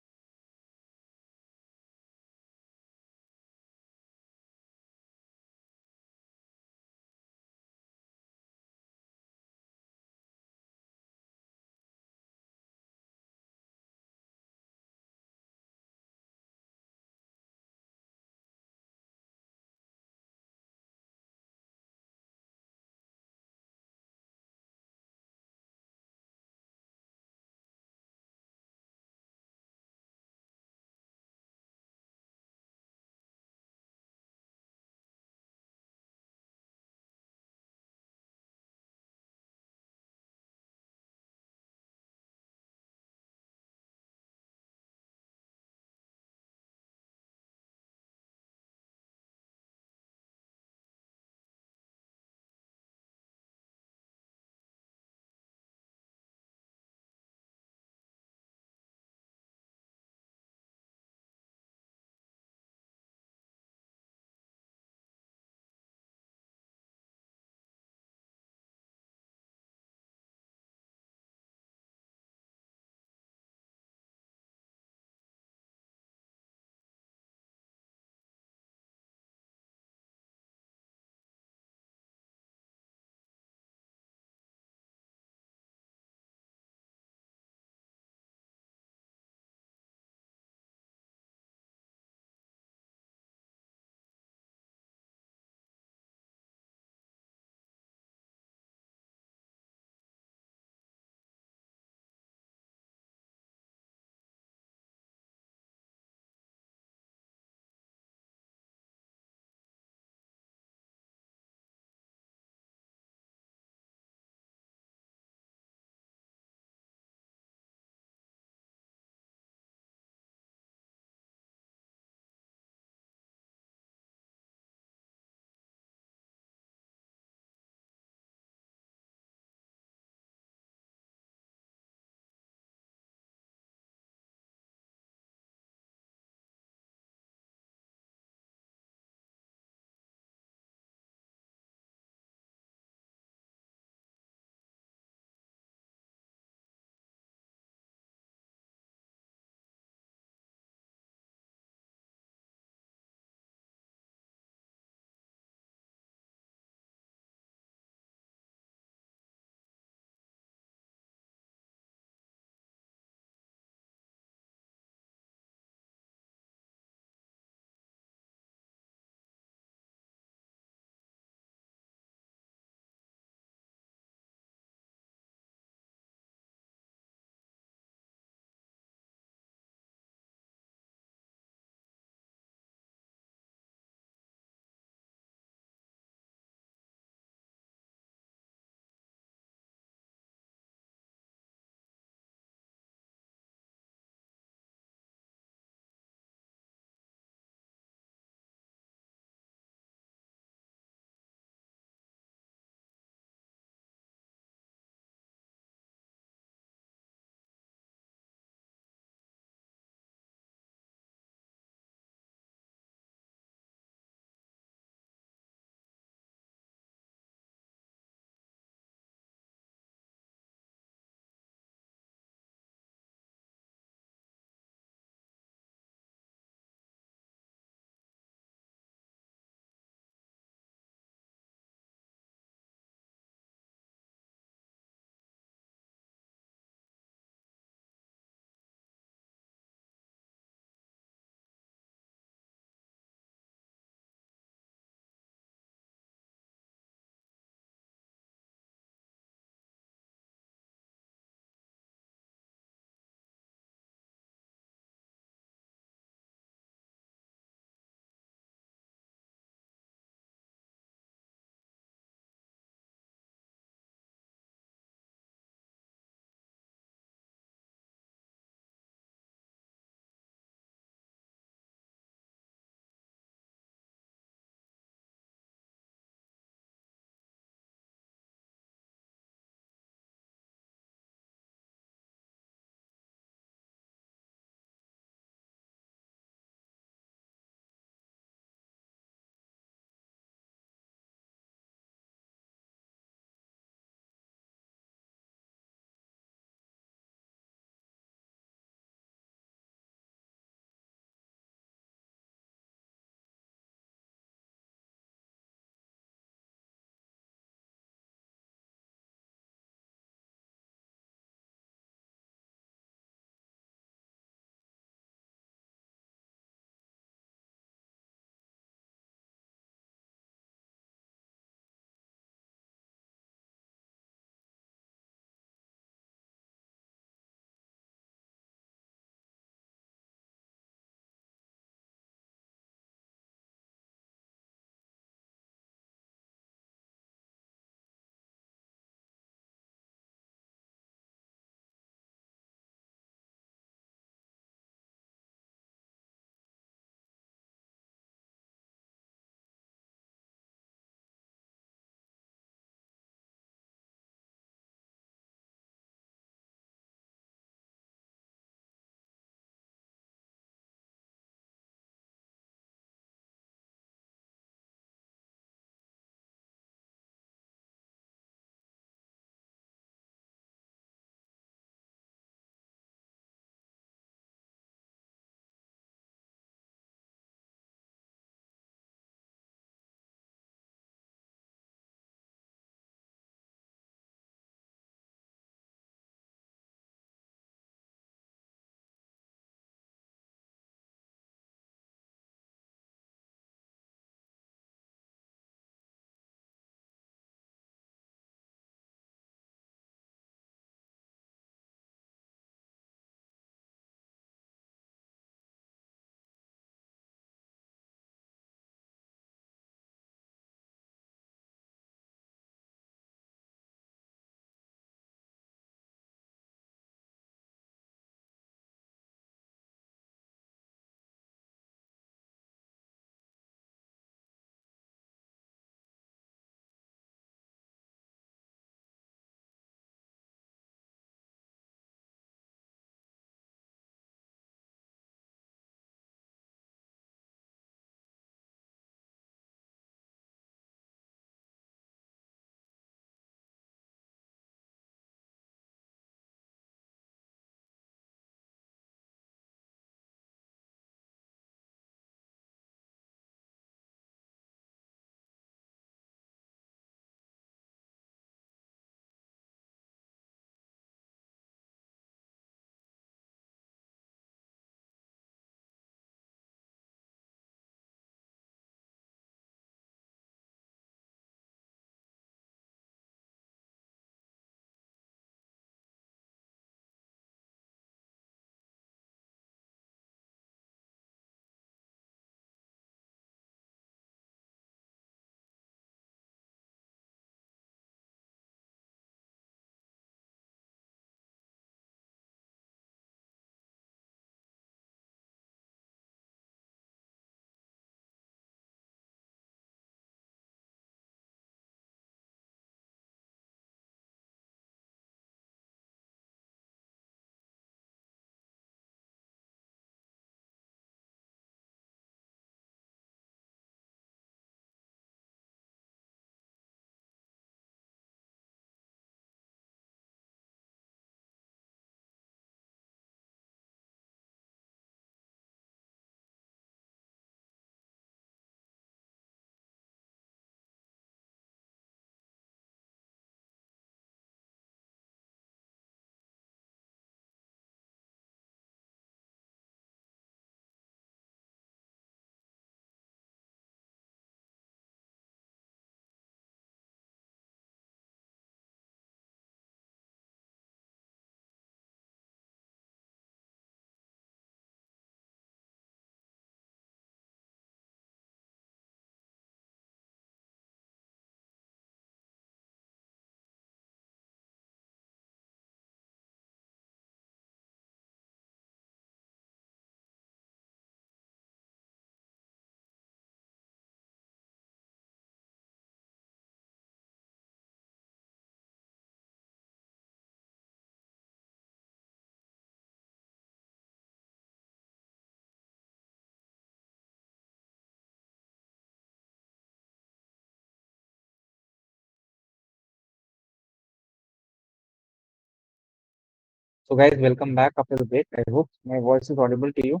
Speaker 1: So guys, welcome back after the break. I hope my voice is audible to you.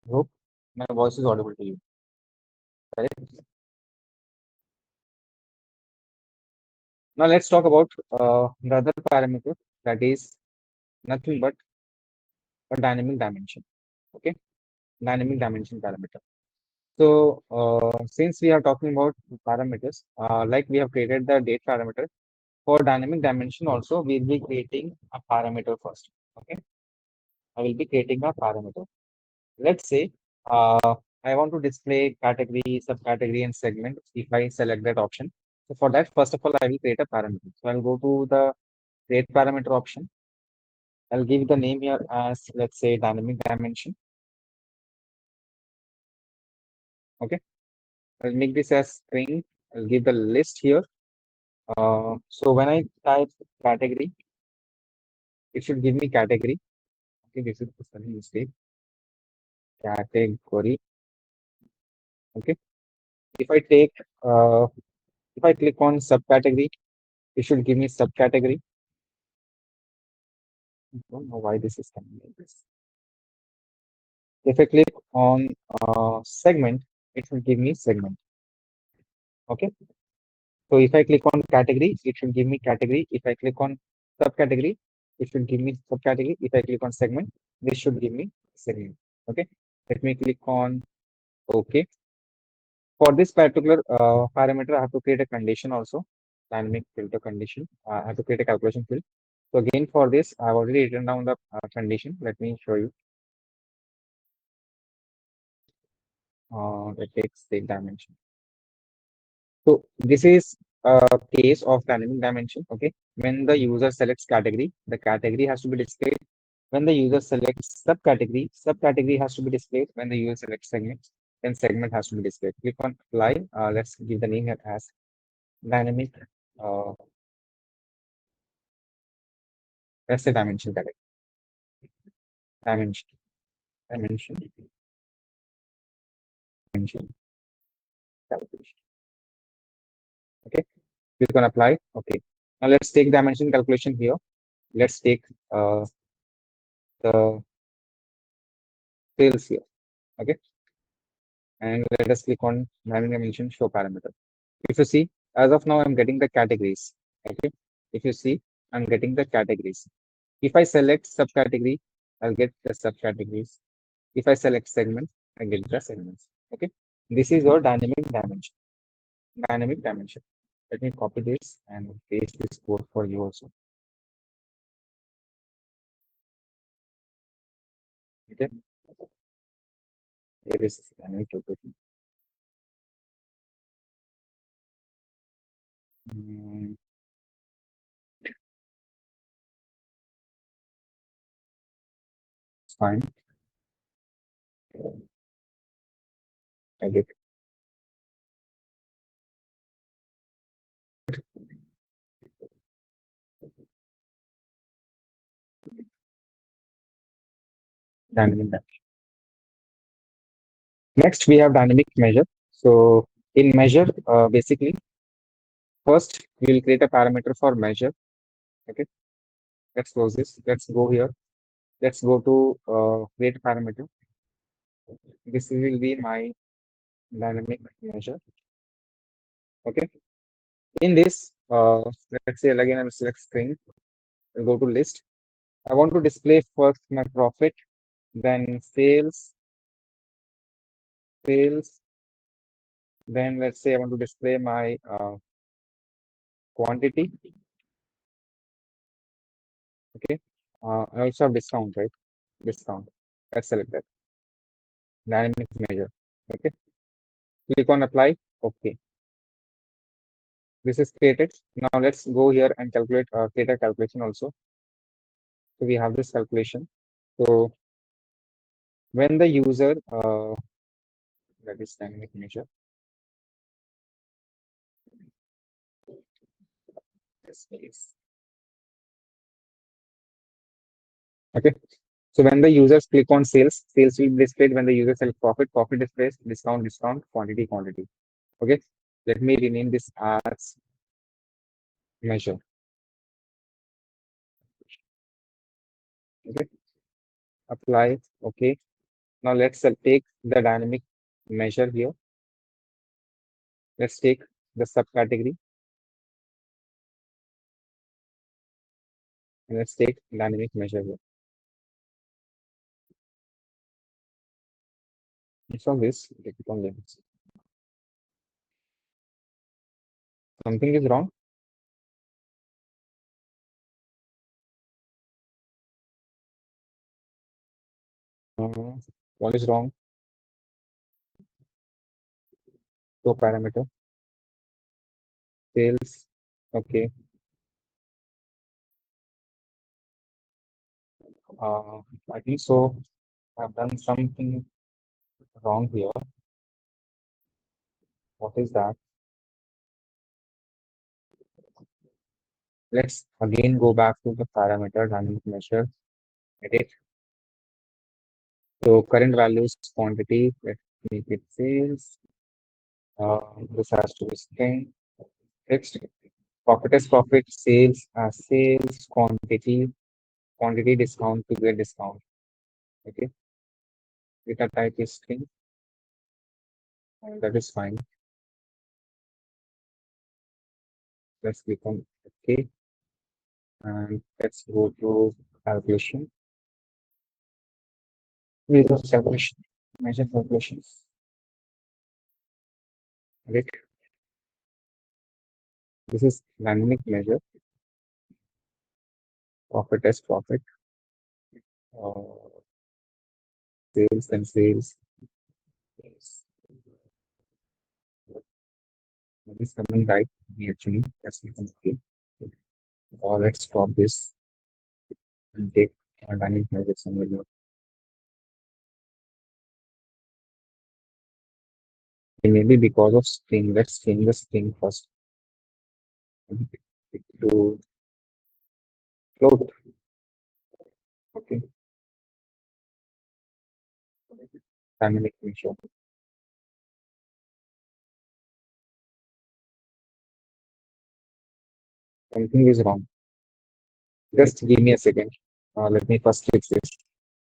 Speaker 1: I hope my voice is audible to you. Right? Now let's talk about the other parameter, that is nothing but a dynamic dimension. Okay, dynamic dimension parameter. So since we are talking about parameters, like we have created the date parameter for dynamic dimension also, we'll be creating a parameter first. Okay, I will be creating a parameter. Let's say I want to display category, subcategory, and segment if I select that option. So for that, first of all, I will create a parameter. So I'll go to the create parameter option. I'll give the name here as, let's say, dynamic dimension. Okay. I'll make this as string. I'll give the list here. So when I type category, it should give me category. Okay, this is the spelling mistake. Category. Okay. If I take, uh, if I click on subcategory, it should give me subcategory. I don't know why this is coming like this. If I click on segment, it will give me segment. Okay. So if I click on category, it should give me category. If I click on subcategory, it should give me subcategory. If I click on segment, this should give me segment. Okay. Let me click on OK. For this particular parameter, I have to create a condition also, dynamic filter condition. I have to create a calculation field. So again, for this, I've already written down the condition. Let me show you. It takes the dimension. So this is a case of dynamic dimension. Okay. When the user selects category, the category has to be displayed. When the user selects subcategory, subcategory has to be displayed. When the user selects segment, then segment has to be displayed. Click on apply. Let's give the name here as dynamic. Uh, let's say dimension category. Dimension. Dimension. Dimension. Calculation. Okay. Click on apply. Okay. Now let's take dimension calculation here. Let's take the sales here. Okay. And let us click on dynamic dimension show parameter. If you see, as of now, I'm getting the categories. Okay. If you see, I'm getting the categories. If I select subcategory, I'll get the subcategories. If I select segment, I get the segments. Okay. This is your dynamic dimension. Dynamic dimension. Let me copy this and paste this code for you also. Okay. Here is dynamic calculation. Mm, it's fine. I get dynamic dimension. Next, we have dynamic measure. So in measure, basically, first we'll create a parameter for measure. Okay. Let's close this. Let's go here. Let's go to create parameter. This will be my dynamic measure. Okay. In this, let's say again, I will select string. I'll go to list. I want to display first my profit, then sales. Then let's say I want to display my quantity. Okay. I also have discount, right? Discount. Let's select that. Dynamic measure. Okay. Click on apply. Okay. This is created. Now let's go here and calculate create a calculation also. So we have this calculation. So when the user that is dynamic measure. This is okay. So when the users click on sales, sales will be displayed. When the user select profit, profit displays discount, discount, quantity, quantity. Okay. Let me rename this as measure. Okay, apply. Okay. Now let's take the dynamic measure here. Let's take the subcategory and let's take dynamic measure here. It's on this, take it on limits. Something is wrong. Uh, what is wrong? So parameter, sales. Okay. Uh, I think so. I've done something wrong here. What is that? Let's again go back to the parameter dynamic measure. Edit. So current values quantity. Let's make it sales. This has to be string. Text. Profit as profit. Sales as sales. Quantity discount to get discount. Okay. Data type is string. That is fine. Let's click on OK. And let's go to calculation. We go calculation. Measure calculations. Right. This is dynamic measure. Profit as profit. Uh, sales and sales. Yes. That is coming right. We actually, let's click on OK. Or let's stop this and take a dynamic measure somewhere here. Maybe because of string. Let's change the string first. To float. Okay. Dynamic measure. Something is wrong. Just give me a second. Let me first fix this.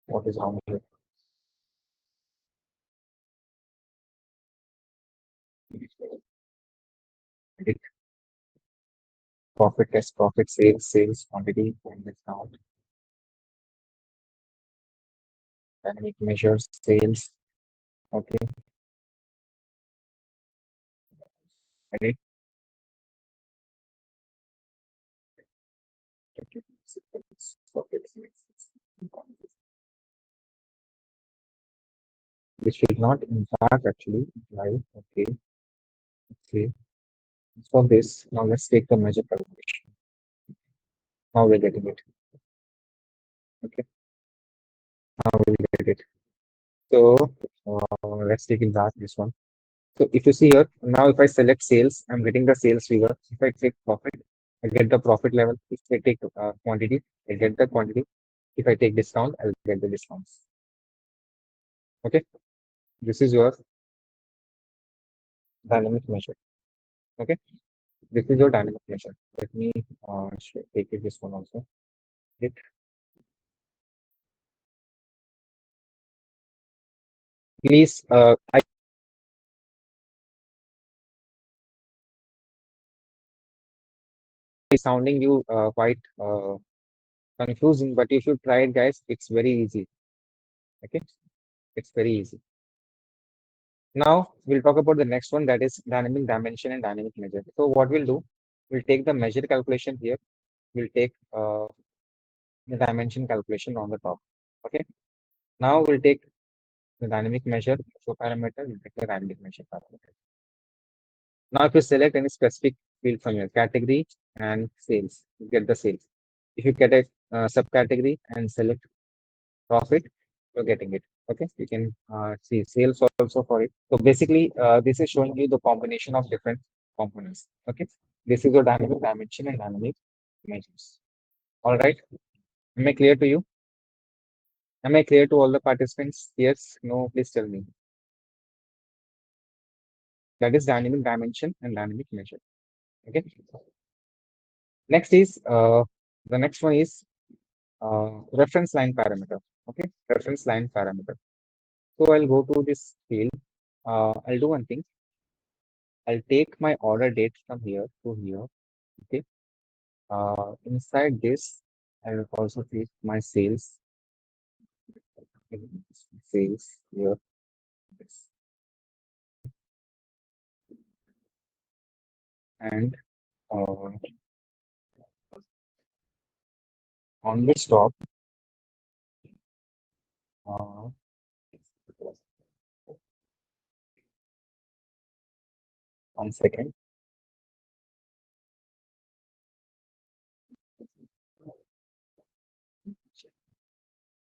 Speaker 1: What is wrong here? Edit. Profit test, profit, sales, sales, quantity, and discount. Dynamic measures, sales. Okay. Edit. Profit. This should not impact actually. Right. Okay. Okay. For this, now let's take the measure calculation. Now we're getting it. Okay. Now we'll get it. So let's take it back this one. So if you see here, now if I select sales, I'm getting the sales figure. If I take profit, I get the profit level. If I take quantity, I get the quantity. If I take discount, I'll get the discounts. Okay, this is your dynamic measure. Okay, this is your dynamic measure. Let me take it this one also. Hit. Please, I sounding you quite confusing, but if you try it, guys, it's very easy. Okay, it's very easy. Now we'll talk about the next one, that is dynamic dimension and dynamic measure. So what we'll do, we'll take the measure calculation here. We'll take the dimension calculation on the top. Okay. Now we'll take the dynamic measure for parameter. We'll take the dynamic measure parameter. Now if you select any specific field from your category and sales, you get the sales. If you get a subcategory and select profit, you're getting it. Okay, you can see sales also for it. So basically, this is showing you the combination of different components. Okay, this is your dynamic dimension and dynamic measures. All right, am I clear to you? Am I clear to all the participants? Yes, no, please tell me. That is dynamic dimension and dynamic measure. Okay. Next is the next one is reference line parameter. Okay, reference line parameter. So I'll go to this field. I'll do one thing. I'll take my order date from here to here. Okay. Inside this, I will also take my sales. Okay, sales here. This. And uh, on this top, uh, 1 second.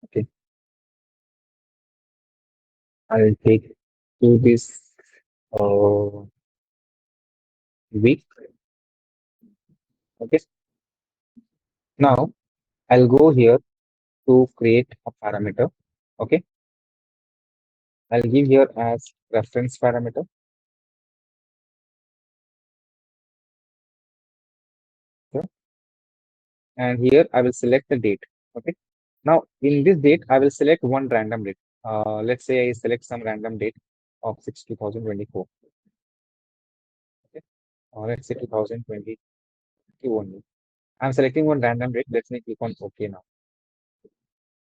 Speaker 1: Okay, I'll take to this uh, week. Okay, now I'll go here to create a parameter. Okay, I'll give here as reference parameter. Okay, and here I will select the date. Okay, now in this date, I will select one random date. Let's say I select some random date of 6 2024. Okay, let's say 2022 only. I'm selecting one random date. Let me click on OK now.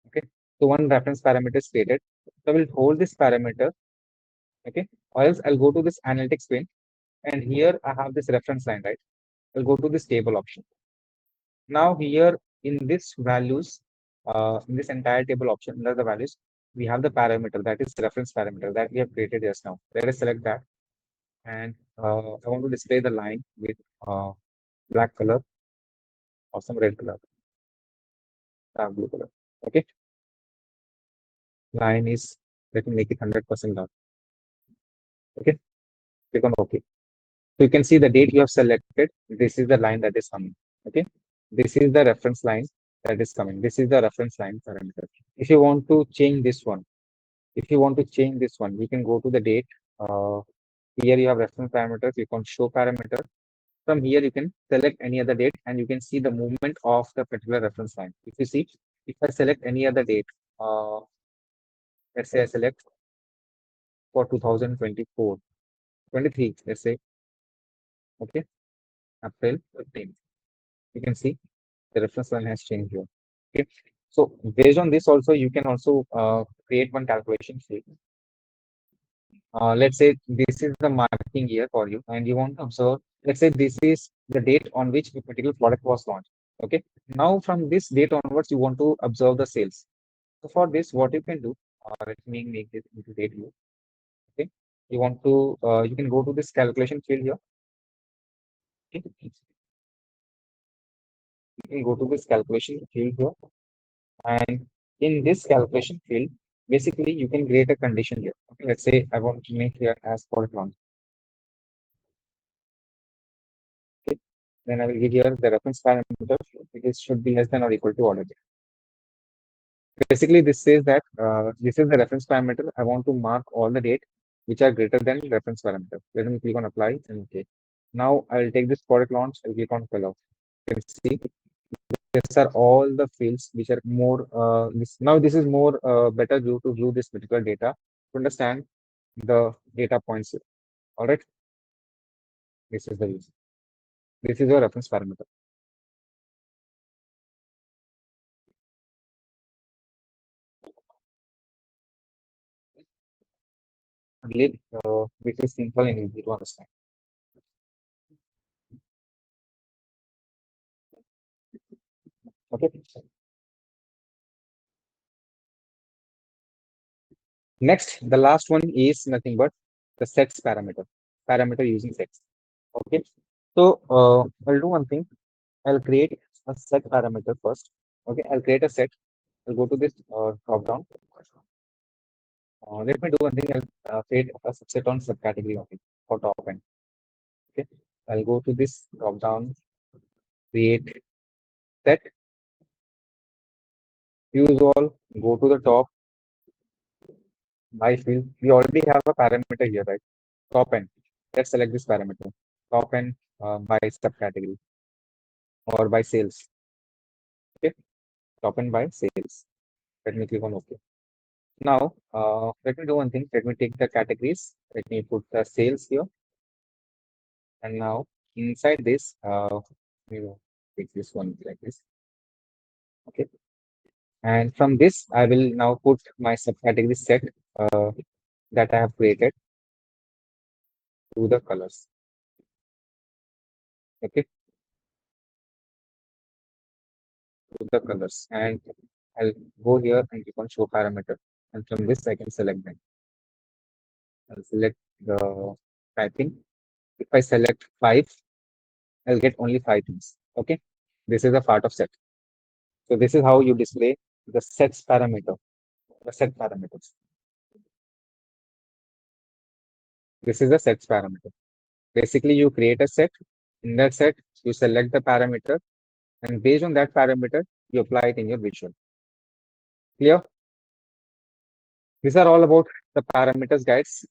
Speaker 1: Okay, so one reference parameter is created. So I will hold this parameter. Okay, or else I'll go to this analytics pane, and here I have this reference line, right? I'll go to this table option. Now here in this values, in this entire table option, under the values, we have the parameter, that is reference parameter that we have created just now. Let us select that, and I want to display the line with black color or some red color, blue color. Okay, line is, let me make it 100% dark. Okay, click on OK. So you can see the date you have selected. This is the line that is coming. Okay, this is the reference line that is coming. This is the reference line parameter. If you want to change this one, you can go to the date. Here you have reference parameter. Click on show parameter. From here, you can select any other date, and you can see the movement of the particular reference line. If you see, if I select any other date, uh, let's say I select for 2024, 23, let's say, okay, April 15th. You can see the reference line has changed here. Okay, so based on this also, you can also create one calculation sheet. Let's say this is the marketing year for you, and you want to observe, let's say this is the date on which a particular product was launched. Okay, now from this date onwards, you want to observe the sales. So for this, what you can do, let me make this into date view. Okay, you can go to this calculation field here. Okay, you can go to this calculation field here, and in this calculation field, basically you can create a condition here. Okay, let's say I want to make here as product launch. Okay, then I will give here the reference parameter. It should be less than or equal to order date. Basically, this says that this is the reference parameter. I want to mark all the date which are greater than reference parameter. Let me click on apply and okay. Now I will take this product launch. I'll click on fill out. You can see these are all the fields which are more. Now this is more better to view this particular data to understand the data points. All right. This is the reason. This is your reference parameter. I believe this is simple and easy to understand. Okay. Next, the last one is nothing but the sets parameter using sets. Okay. So I'll do one thing. I'll create a set parameter first. Okay. I'll create a set. I'll go to this drop down. Let me do one thing. I'll create a subset on subcategory of it for top end. Okay. I'll go to this drop down, create set, use all, go to the top, by field. We already have a parameter here, right? Top end. Let's select this parameter, top and by subcategory or by sales. Okay, top and by sales. Let me click on OK. Now, let me do one thing. Let me take the categories. Let me put the sales here. And now inside this, we will take this one like this. Okay. And from this, I will now put my subcategory set that I have created to the colors. Okay, to the colors. And I'll go here and click on show parameter. And from this, I can select them. I'll select the typing. If I select five, I'll get only five things. Okay, this is a part of set. So this is how you display the sets parameter, the set parameters. This is the sets parameter. Basically, you create a set. In that set, you select the parameter, and based on that parameter, you apply it in your visual. Clear? These are all about the parameters, guys,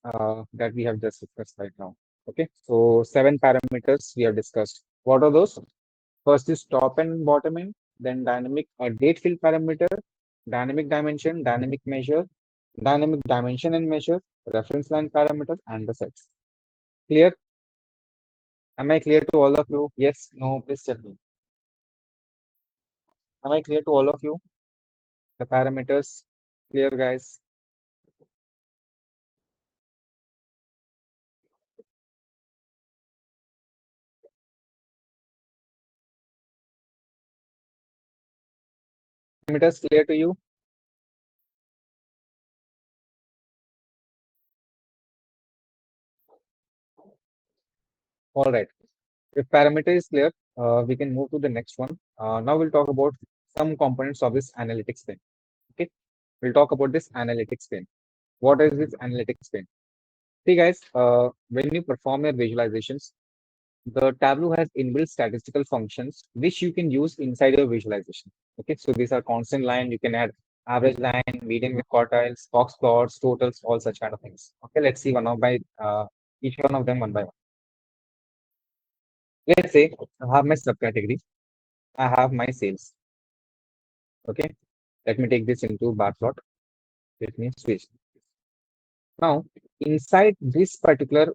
Speaker 1: that we have just discussed right now. Okay, so seven parameters we have discussed. What are those? First is top and bottom end, then dynamic date field parameter, dynamic dimension, dynamic measure, dynamic dimension and measure, reference line parameters, and the sets. Clear? Am I clear to all of you? Yes, no, please tell me. Am I clear to all of you? The parameters, clear, guys? Parameters clear to you? All right. If parameter is clear, we can move to the next one. Now we'll talk about some components of this analytics pane. Okay, we'll talk about this analytics pane. What is this analytics pane? See, guys, when you perform your visualizations, the Tableau has inbuilt statistical functions which you can use inside your visualization. Okay, so these are constant line. You can add average line, median with quartiles, box plots, totals, all such kind of things. Okay, let's see one of by each one of them one by one. Let's say I have my subcategory. I have my sales. Okay, let me take this into bar plot. Let me switch. Now, inside this particular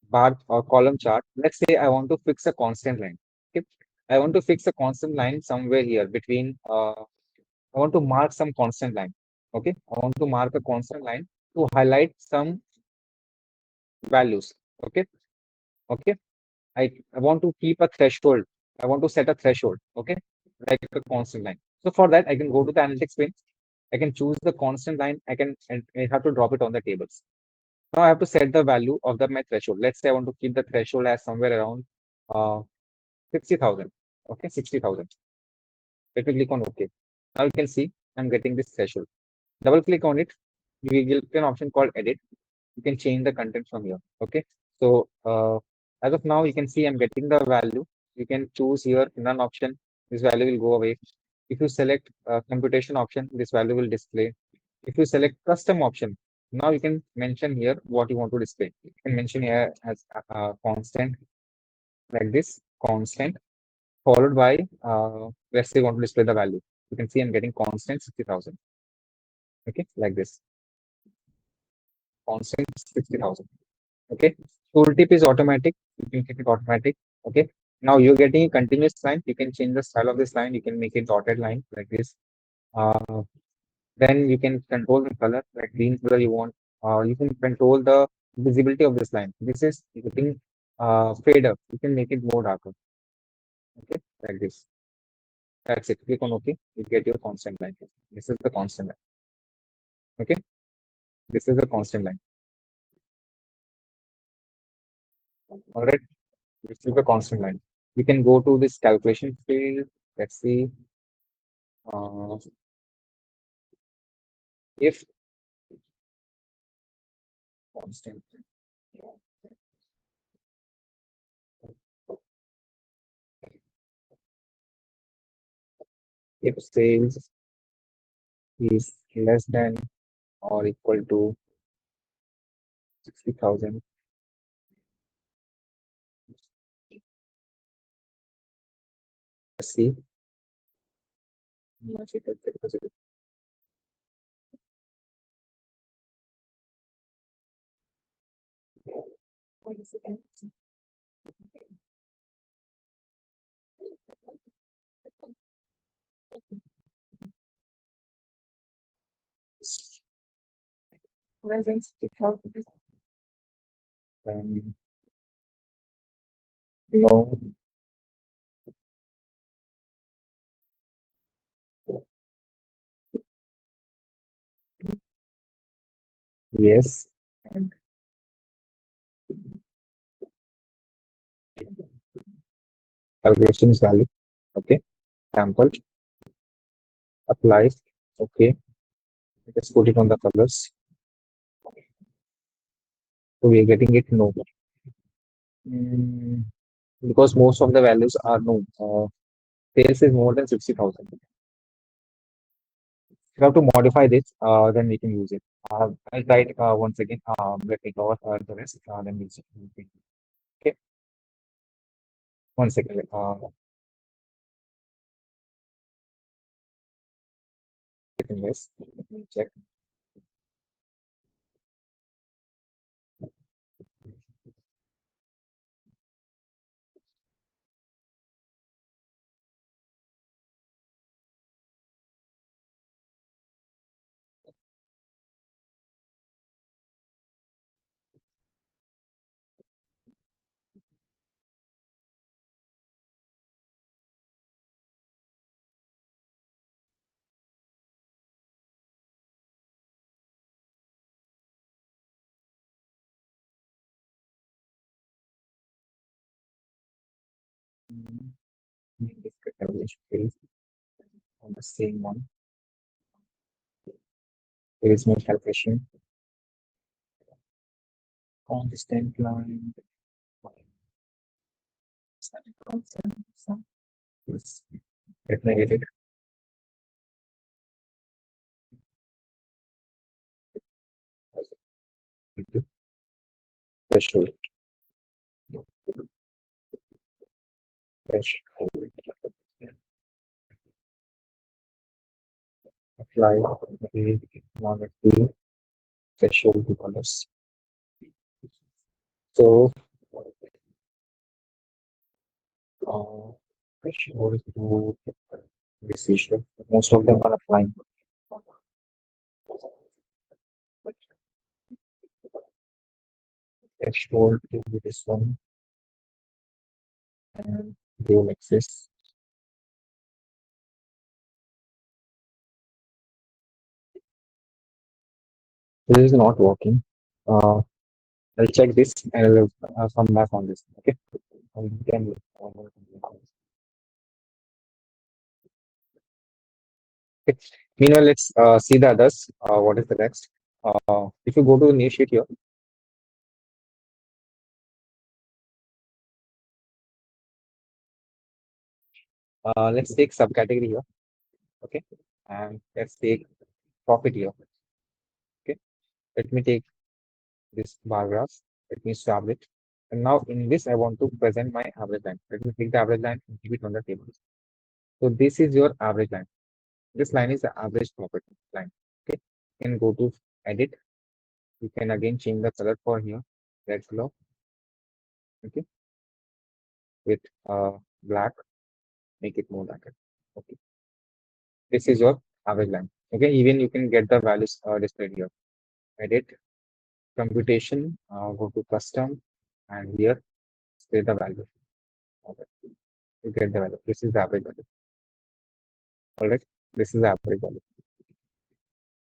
Speaker 1: bar or column chart, let's say I want to fix a constant line. Okay, I want to fix a constant line somewhere here between. I want to mark some constant line. Okay, I want to mark a constant line to highlight some values. Okay, okay. I want to keep a threshold. I want to set a threshold. Okay, like a constant line. So for that, I can go to the analytics pane. I can choose the constant line. And I have to drop it on the tables. Now I have to set the value of my threshold. Let's say I want to keep the threshold as somewhere around uh 60,000. Okay, 60,000. Let me click on OK. Now you can see I'm getting this threshold. Double click on it. You will get an option called edit. You can change the content from here. Okay. So as of now, you can see I'm getting the value. You can choose here none option. This value will go away. If you select computation option, this value will display. If you select custom option, now you can mention here what you want to display. You can mention here as constant like this, constant, followed by let's say you want to display the value. You can see I'm getting constant 60,000. Okay, like this, constant 60,000. Okay, tooltip is automatic. You can keep it automatic. Okay, now you're getting a continuous line. You can change the style of this line. You can make it dotted line like this. Uh, Then you can control the color, like green color you want. You can control the visibility of this line. This is getting fader. You can make it more darker. Okay, like this. That's it. Click on OK. You get your constant line. This is the constant line. Okay, this is the constant line. All right, this is the constant line. You can go to this calculation field. Let's see. Uh, if constant, if sales is less than or equal to 60,000, Let's see. Um, no, yes, calculation is valid. Okay, sample, apply. Okay, let's put it on the colors. So we are getting it no. Mm, because most of the values are no. Sales is more than 60,000. If you have to modify this, then we can use it. I'll try it once again. Let me cover the rest. Then we'll see. Okay, one second. Second this. Let me check. Mm, this calculation is on the same one. There is no calculation. Constant line. Yes. Let me get it. Threshold. Threshold. Apply the monetary threshold to colors. So, uh, threshold to decision. Most of them are applying threshold to this one and dual axis. This is not working. I'll check this and I'll come back on this. Okay. We can okay. Meanwhile, let's see the others. What is the next? If you go to the new sheet here, let's take subcategory here. Okay. And let's take profit here. Okay. Let me take this bar graph. Let me start it. And now in this, I want to present my average line. Let me take the average line and keep it on the table. So this is your average line. This line is the average profit line. Okay. You can go to edit. You can again change the color for here. Red color. Okay. With black. Make it more darker. Okay. This is your average line. Okay. Even you can get the values displayed here. Edit. Computation. Go to custom. And here display the value. Okay. You get the value. This is the average value. All right. This is the average value.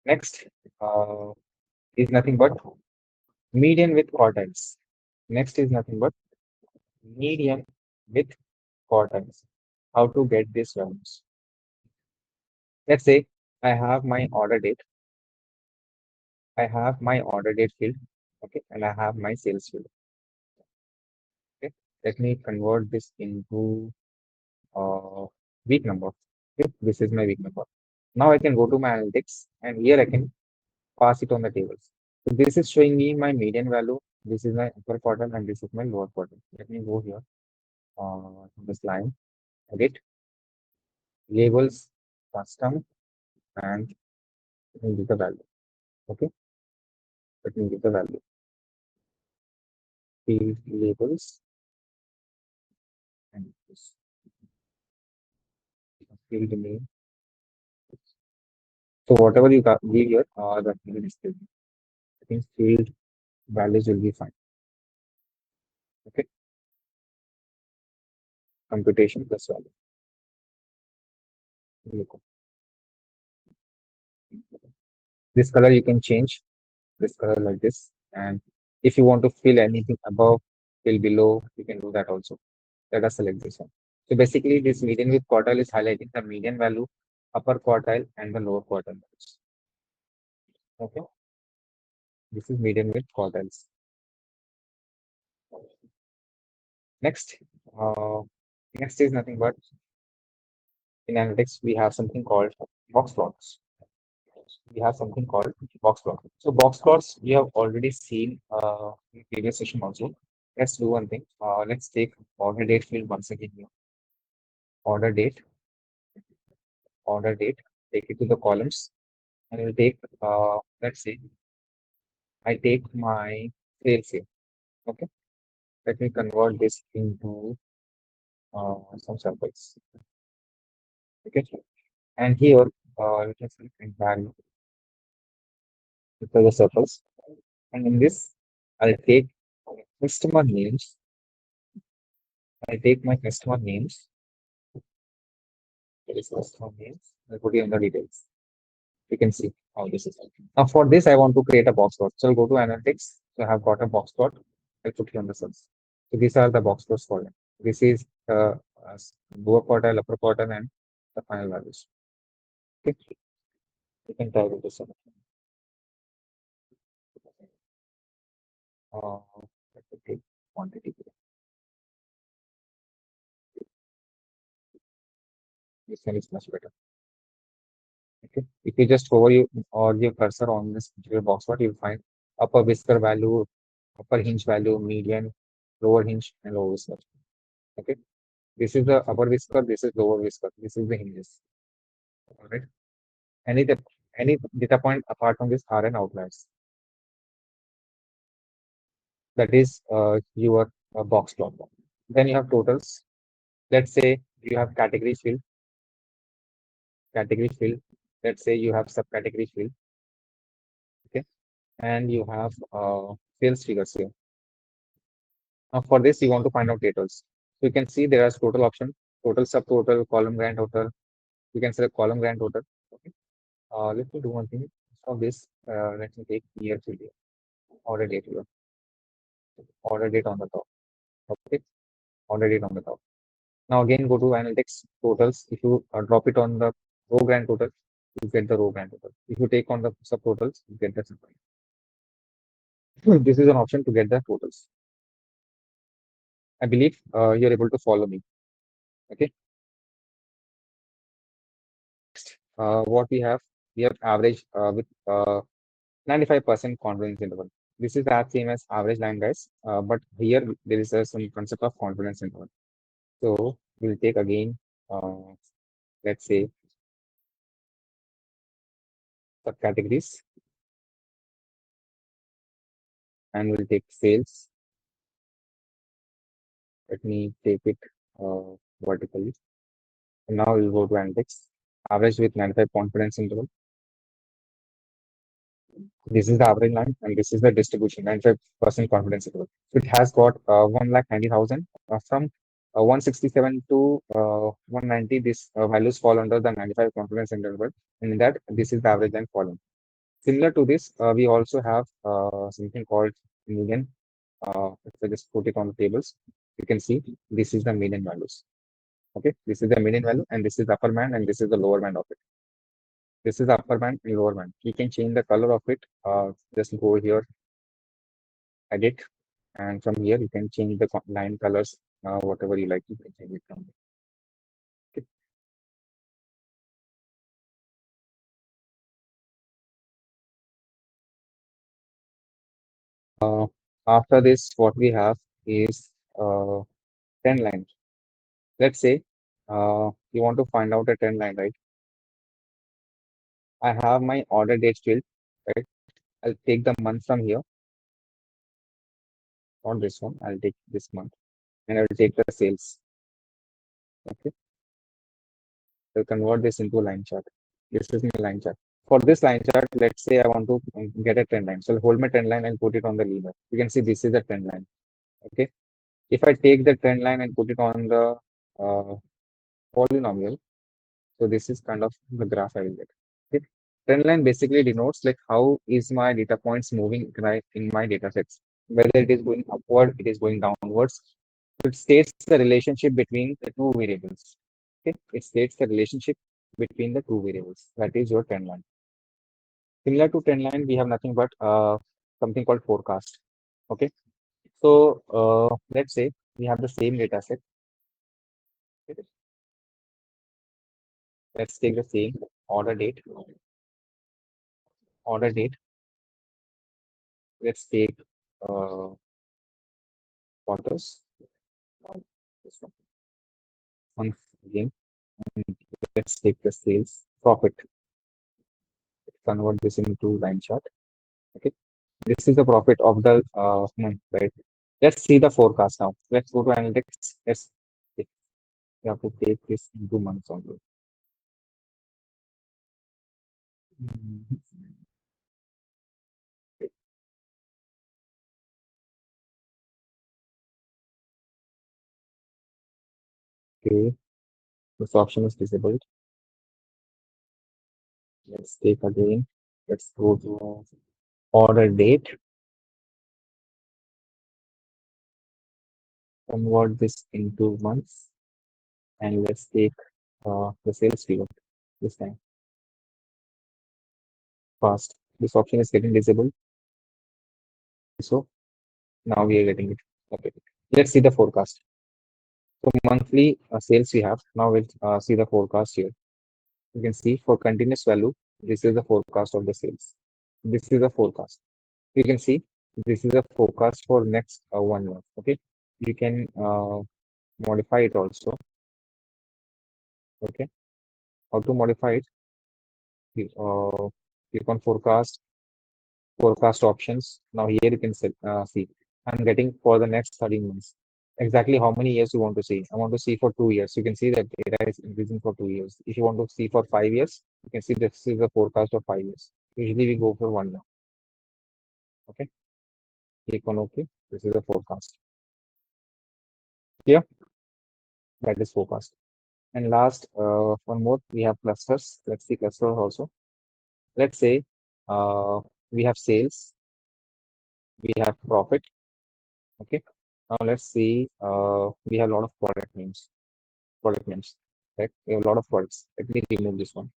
Speaker 1: Next is nothing but median with quartiles. Next is nothing but median with quartiles. How to get these values? Let's say I have my order date. I have my order date field. Okay, and I have my sales field. Okay, let me convert this into week number. Okay, this is my week number. Now I can go to my analytics, and here I can pass it on the tables. So this is showing me my median value. This is my upper quartile, and this is my lower quartile. Let me go here to this line, edit, labels, custom, and let me give the value. Okay, let me give the value. Field labels and this field name. So whatever you got give here, that will be displayed. I think field values will be fine. Okay, computation plus value. Look. This color you can change this color like this, and if you want to fill anything above, fill below, you can do that also. Let us select this one. So basically, this median with quartile is highlighting the median value, upper quartile, and the lower quartile values. Okay, this is median with quartiles. Next, uh, next is nothing but in analytics we have something called box plots. We have something called box plot. So box plots we have already seen in previous session also. Let's do one thing. Let's take order date field once again here. Order date, order date. Take it to the columns, and we'll take. Let's say I take my sales here. Okay. Let me convert this into some circles. Okay. And here, let us select value to the circles. And in this, I'll take customer names. I take my customer names. That is customer names. I'll put it in the details. You can see how this is. Now for this, I want to create a box plot. So I'll go to analytics. So I have got a box plot. I'll put it on the cells. So these are the box plots for them. This is uh, lower quartile, upper quartile, and the final values. Okay. You can type it this one. Uh, let me take quantity. This one is much better. Okay. If you just hover you or your cursor on this particular box plot, you'll find upper whisker value, upper hinge value, median, lower hinge, and lower whisker. Okay. This is the upper whisker, this is lower whisker, this is the hinges. All right. Any the any data point apart from this are an outliers. That is your box plot. Then you have totals. Let's say you have category field, category field. Let's say you have subcategory field. Okay. And you have sales figures here. Now for this, you want to find out totals. So you can see there is total option, total, subtotal, column grand total. You can select column grand total. Okay. Let me do one thing. For this, let me take year to year, order date here, order date on the top. Okay, order date on the top. Now again, go to analytics totals. If you drop it on the row grand total, you get the row grand total. If you take on the subtotals, you get the subtotal. This is an option to get the totals. I believe you're able to follow me. Okay. What we have average with 95% confidence interval. This is as same as average line, guys. But here there is some concept of confidence interval. So we'll take again, let's say subcategories, and we'll take sales. Let me take it vertically. And now we'll go to analytics. Average with 95 confidence interval. This is the average line, and this is the distribution, 95% confidence interval. So it has got 1,90,000 from 167 to 190. These values fall under the 95 confidence interval, and in that, this is the average line column. Similar to this, we also have something called median. If I just put it on the tables, you can see this is the median values. Okay, this is the median value, and this is the upper band, and this is the lower band of it. This is the upper band and lower band. You can change the color of it. Just go here, edit, and from here you can change the line colors, whatever you like. You can change it from there. Okay. After this, what we have is 10 lines. Let's say You want to find out a trend line, right? I have my order date field, right? I'll take the month from here, not this one. I'll take this month, and I'll take the sales. Okay, I'll convert this into a line chart. This is my line chart. For this line chart, let's say I want to get a trend line. So I'll hold my trend line and put it on the lever. You can see this is a trend line. Okay. If I take the trend line and put it on the uh, polynomial, so this is kind of the graph I will get. Okay. Trend line basically denotes like how is my data points moving right in my data sets. Whether it is going upward, it is going downwards. It states the relationship between the two variables. Okay. It states the relationship between the two variables. That is your trend line. Similar to trend line, we have nothing but something called forecast. Okay. So let's say we have the same data set. Okay. Let's take the same order date, order date. Let's take uh, quarters. This one again. And let's take the sales profit. Convert this into line chart. Okay. This is the profit of the month, right? Let's see the forecast now. Let's go to analytics. Let's we have to take this into months only. Mhm. Okay. This option is disabled. Let's take again. Let's go to order date. Convert this into months. And let's take the sales figure this time. Fast. This option is getting disabled. So now we are getting it. Okay. Let's see the forecast. So monthly sales we have. Now we'll see the forecast here. You can see for continuous value, this is the forecast of the sales. This is the forecast. You can see this is a forecast for next 1 year. Okay. You can modify it also. Okay. How to modify it? Click on forecast options. Now here you can see I'm getting for the next 13 months. Exactly how many years you want to see. I want to see for 2 years. You can see that data is increasing for 2 years. If you want to see for 5 years, you can see this is the forecast of 5 years. Usually we go for 1 year. Okay. Click on OK. This is the forecast. Yeah, that is forecast. And last, one more, we have clusters. Let's see clusters also. Let's say we have sales, we have profit. Okay. Now let's see. We have a lot of product names. Product names. Right? We have a lot of products. Let me remove this one.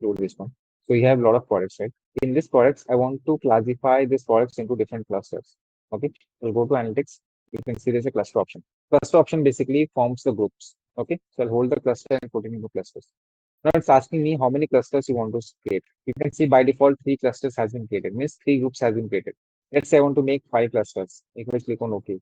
Speaker 1: Include this one. So we have a lot of products, right? In these products, I want to classify these products into different clusters. Okay. We'll go to analytics. You can see there's a cluster option. Cluster option basically forms the groups. Okay. So I'll hold the cluster and put it into clusters. Now it's asking me how many clusters you want to create. You can see by default 3 clusters has been created. Means 3 groups has been created. Let's say I want to make 5 clusters. You can click on OK.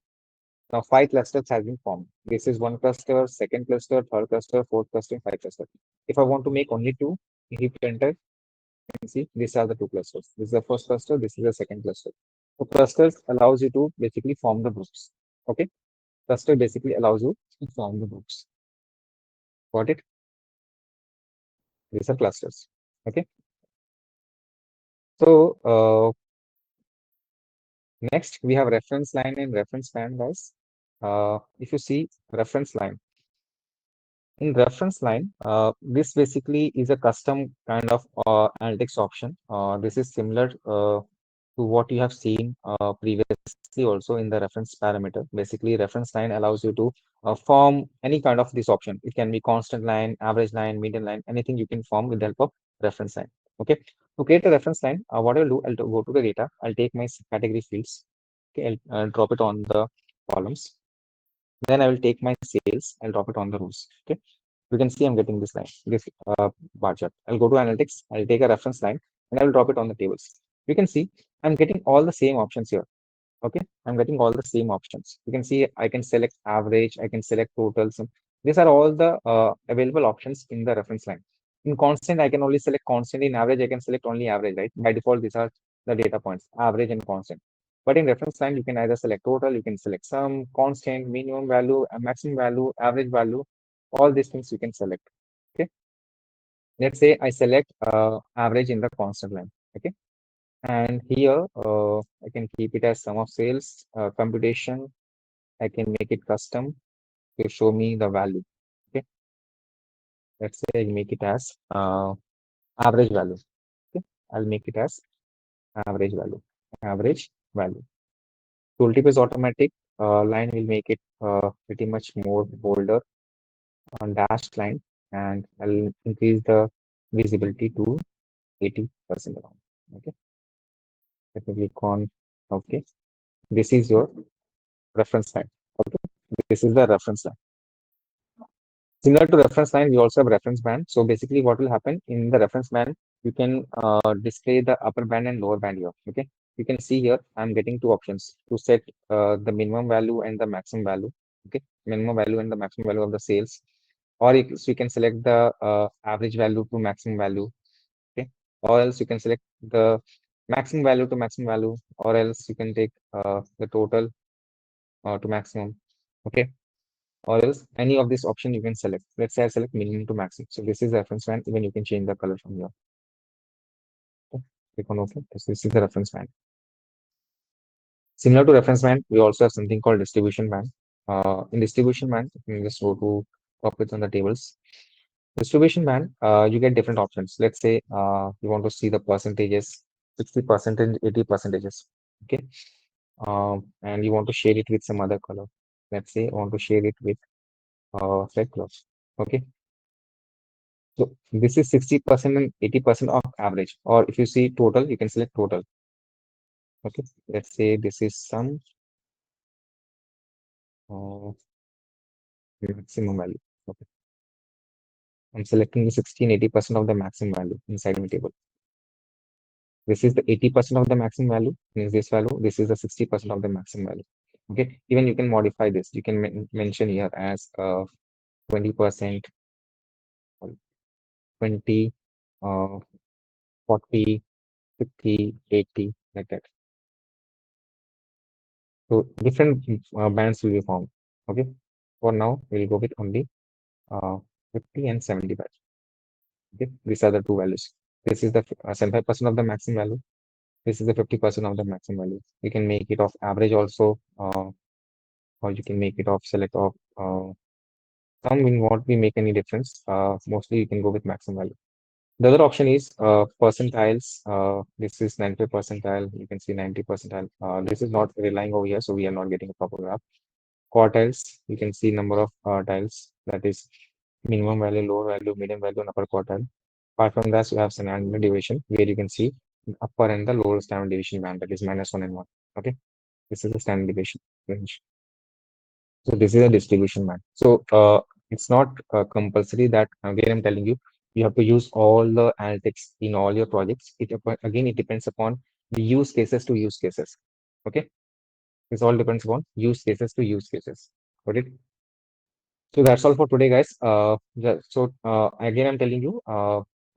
Speaker 1: Now 5 clusters has been formed. This is one cluster, second cluster, third cluster, fourth cluster, 5 cluster. If I want to make only 2, hit enter. You can see these are the 2 clusters. This is the first cluster. This is the second cluster. So clusters allows you to basically form the groups. Okay. Cluster basically allows you to form the groups. Got it? These are clusters. Okay. So next, we have reference line and reference band, guys. If you see reference line, in reference line, this basically is a custom kind of analytics option. This is similar to what you have seen previously also in the reference parameter. Basically, reference line allows you to form any kind of this option. It can be constant line, average line, median line, anything you can form with the help of reference line. Okay. To create a reference line, what I'll do, I'll go to the data. I'll take my category fields. Okay, I'll drop it on the columns. Then I will take my sales. I'll drop it on the rows. Okay. You can see I'm getting this line, this bar chart. I'll go to analytics. I'll take a reference line and I will drop it on the tables. You can see I'm getting all the same options here. Okay. I'm getting all the same options. You can see I can select average. I can select totals. These are all the available options in the reference line. In constant, I can only select constant. In average, I can select only average, right? By default, these are the data points, average and constant. But in reference line, you can either select total, you can select sum, constant, minimum value, maximum value, average value. All these things you can select. Okay. Let's say I select average in the constant line. Okay. And here I can keep it as sum of sales, computation. I can make it custom to show me the value. Okay. Let's say I make it as average value. Okay. I'll make it as average value. Average value. Tooltip is automatic. Line will make it pretty much more bolder on dashed line, and I'll increase the visibility to 80% around. Okay. Let me click on OK. This is your reference line. Okay. This is the reference line. Similar to reference line, we also have reference band. So basically what will happen in the reference band, you can display the upper band and lower band here. Okay. You can see here, I'm getting two options to set the minimum value and the maximum value. Okay. Minimum value and the maximum value of the sales. Or so you can select the average value to maximum value. Okay. Or else you can select the maximum value to maximum value, or else you can take the total to maximum. Okay. Or else any of this option you can select. Let's say I select minimum to maximum. So this is the reference band. Even you can change the color from here. Okay. Click on OK. So this is the reference band. Similar to reference band, we also have something called distribution band. In distribution band, you can just go to topics on the tables. Distribution band, you get different options. Let's say you want to see the percentages, 60% and 80 percentages. Okay. And you want to share it with some other color. Let's say I want to share it with red color. Okay. So this is 60% and 80% of average. Or if you see total, you can select total. Okay. Let's say this is some uh, maximum value. Okay. I'm selecting the 16, 80% of the maximum value inside my table. This is the 80% of the maximum value, means this value. This is the 60% of the maximum value. Okay. Even you can modify this. You can mention here as 20%, 20, 40, 50, 80, like that. So different bands will be formed. Okay. For now, we'll go with only 50 and 75. Okay. These are the two values. This is the 75% of the maximum value. This is the 50% of the maximum value. You can make it of average also, or you can make it of select of some will not be make any difference. Mostly you can go with maximum value. The other option is percentiles. This is 90 percentile. You can see 90 percentile. This is not relying over here, so we are not getting a proper graph. Quartiles, you can see number of tiles, that is minimum value, lower value, medium value, and upper quartile. Apart from that, you have standard deviation where you can see upper and the lower standard deviation band, that is -1 and 1. Okay, this is the standard deviation range. So this is a distribution band. So it's not compulsory that again I'm telling you you have to use all the analytics in all your projects. Again it depends upon the use cases to use cases. Okay, this all depends upon use cases to use cases. Got it? So that's all for today, guys. Again, I'm telling you,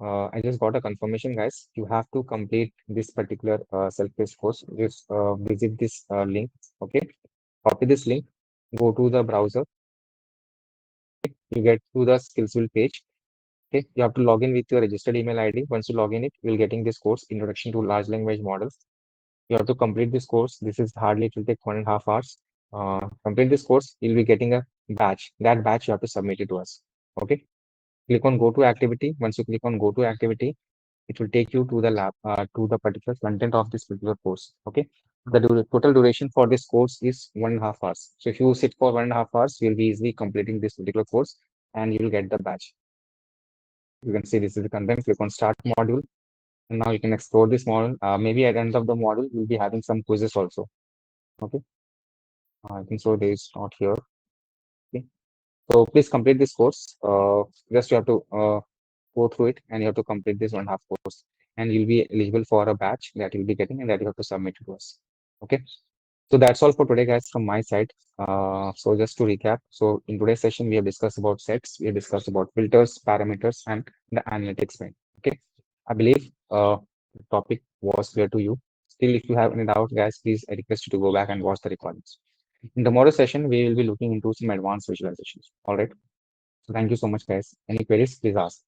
Speaker 1: I just got a confirmation, guys. You have to complete this particular self-paced course. Just visit this link. Okay, copy this link. Go to the browser. You get to the Skillsville page. Okay, you have to log in with your registered email ID. Once you log in, you'll getting this course, Introduction to Large Language Models. You have to complete this course. This is hardly, it will take 1.5 hours. Complete this course, you'll be getting a batch. That batch you have to submit it to us. Okay. Click on go to activity. Once you click on go to activity, it will take you to the lab, to the particular content of this particular course. Okay. The total duration for this course is 1.5 hours. So if you sit for 1.5 hours, you'll be easily completing this particular course and you will get the batch. You can see this is the content. Click on start module. And now you can explore this model. Maybe at the end of the module, we'll be having some quizzes also. Okay. I think so. There is not here. Okay. So please complete this course. Just you have to go through it and you have to complete this 1.5 course. And you'll be eligible for a batch that you'll be getting and that you have to submit to us. Okay. So that's all for today, guys, from my side. So just to recap, so in today's session, we have discussed about sets, we have discussed about filters, parameters, and the analytics pane. Okay, I believe the topic was clear to you. Still, if you have any doubt, guys, please I request you to go back and watch the recordings. In tomorrow's session, we will be looking into some advanced visualizations. All right. So thank you so much, guys. Any queries, please ask.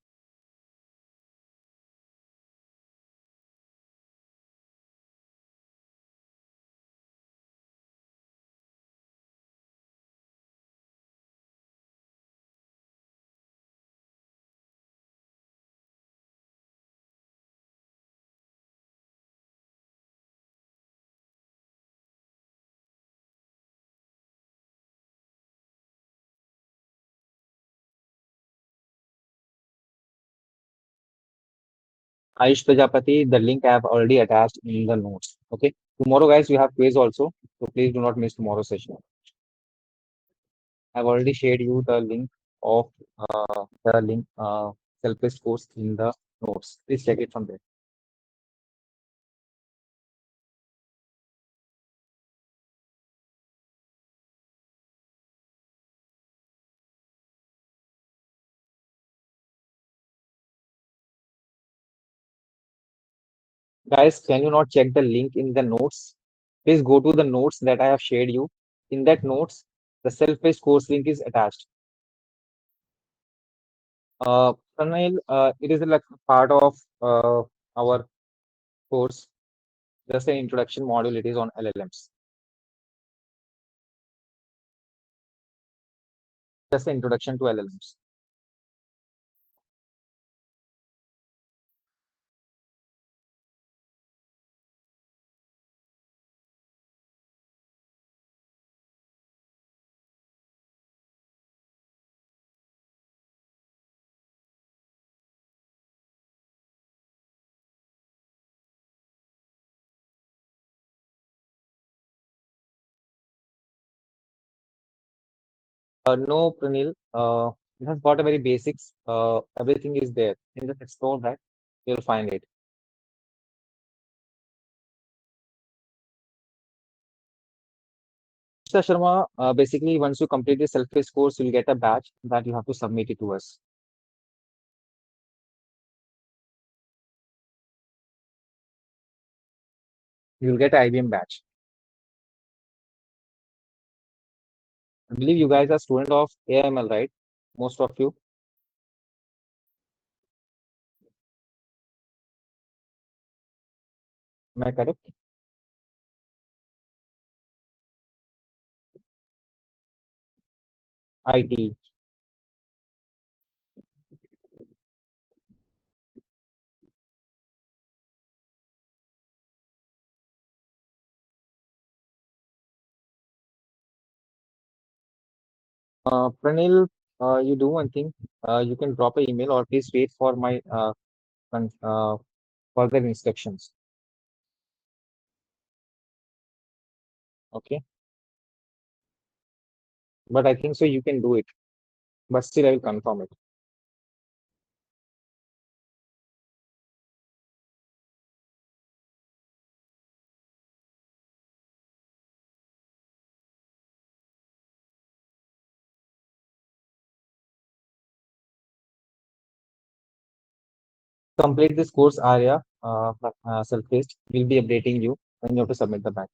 Speaker 1: Ayush Prajapati, the link I have already attached in the notes. Okay. Tomorrow, guys, we have quiz also. So please do not miss tomorrow's session. I've already shared you the link of the link self-paced course in the notes. Please check it from there. Guys, can you not check the link in the notes? Please go to the notes that I have shared you. In that notes, the self-paced course link is attached. Pranil, it is like part of our course, just an introduction module. It is on LLMs. Just an introduction to LLMs. No, Pranil, it has got a very basics. Everything is there. In just explore that, you'll find it. Mr. Sharma, basically, once you complete the self-paced course, you'll get a badge that you have to submit it to us. You'll get an IBM badge. I believe you guys are student of AML, right? Most of you. Am I correct? IT. Pranil, you do one thing. You can drop an email or please wait for my further instructions. Okay. But I think so you can do it. But still, I will confirm it. Complete this course area, self-paced. We'll be updating you when you have to submit the batch.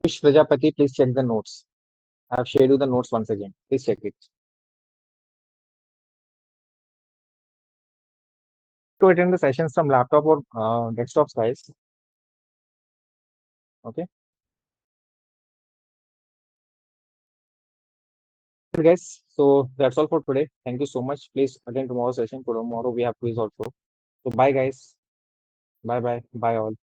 Speaker 1: Push Prajapati, please check the notes. I have shared you the notes once again. Please check it. To attend the sessions from laptop or desktops, guys. Okay. Okay, guys. So that's all for today. Thank you so much. Please attend tomorrow's session. Tomorrow we have quiz also. So bye, guys. Bye bye. Bye all.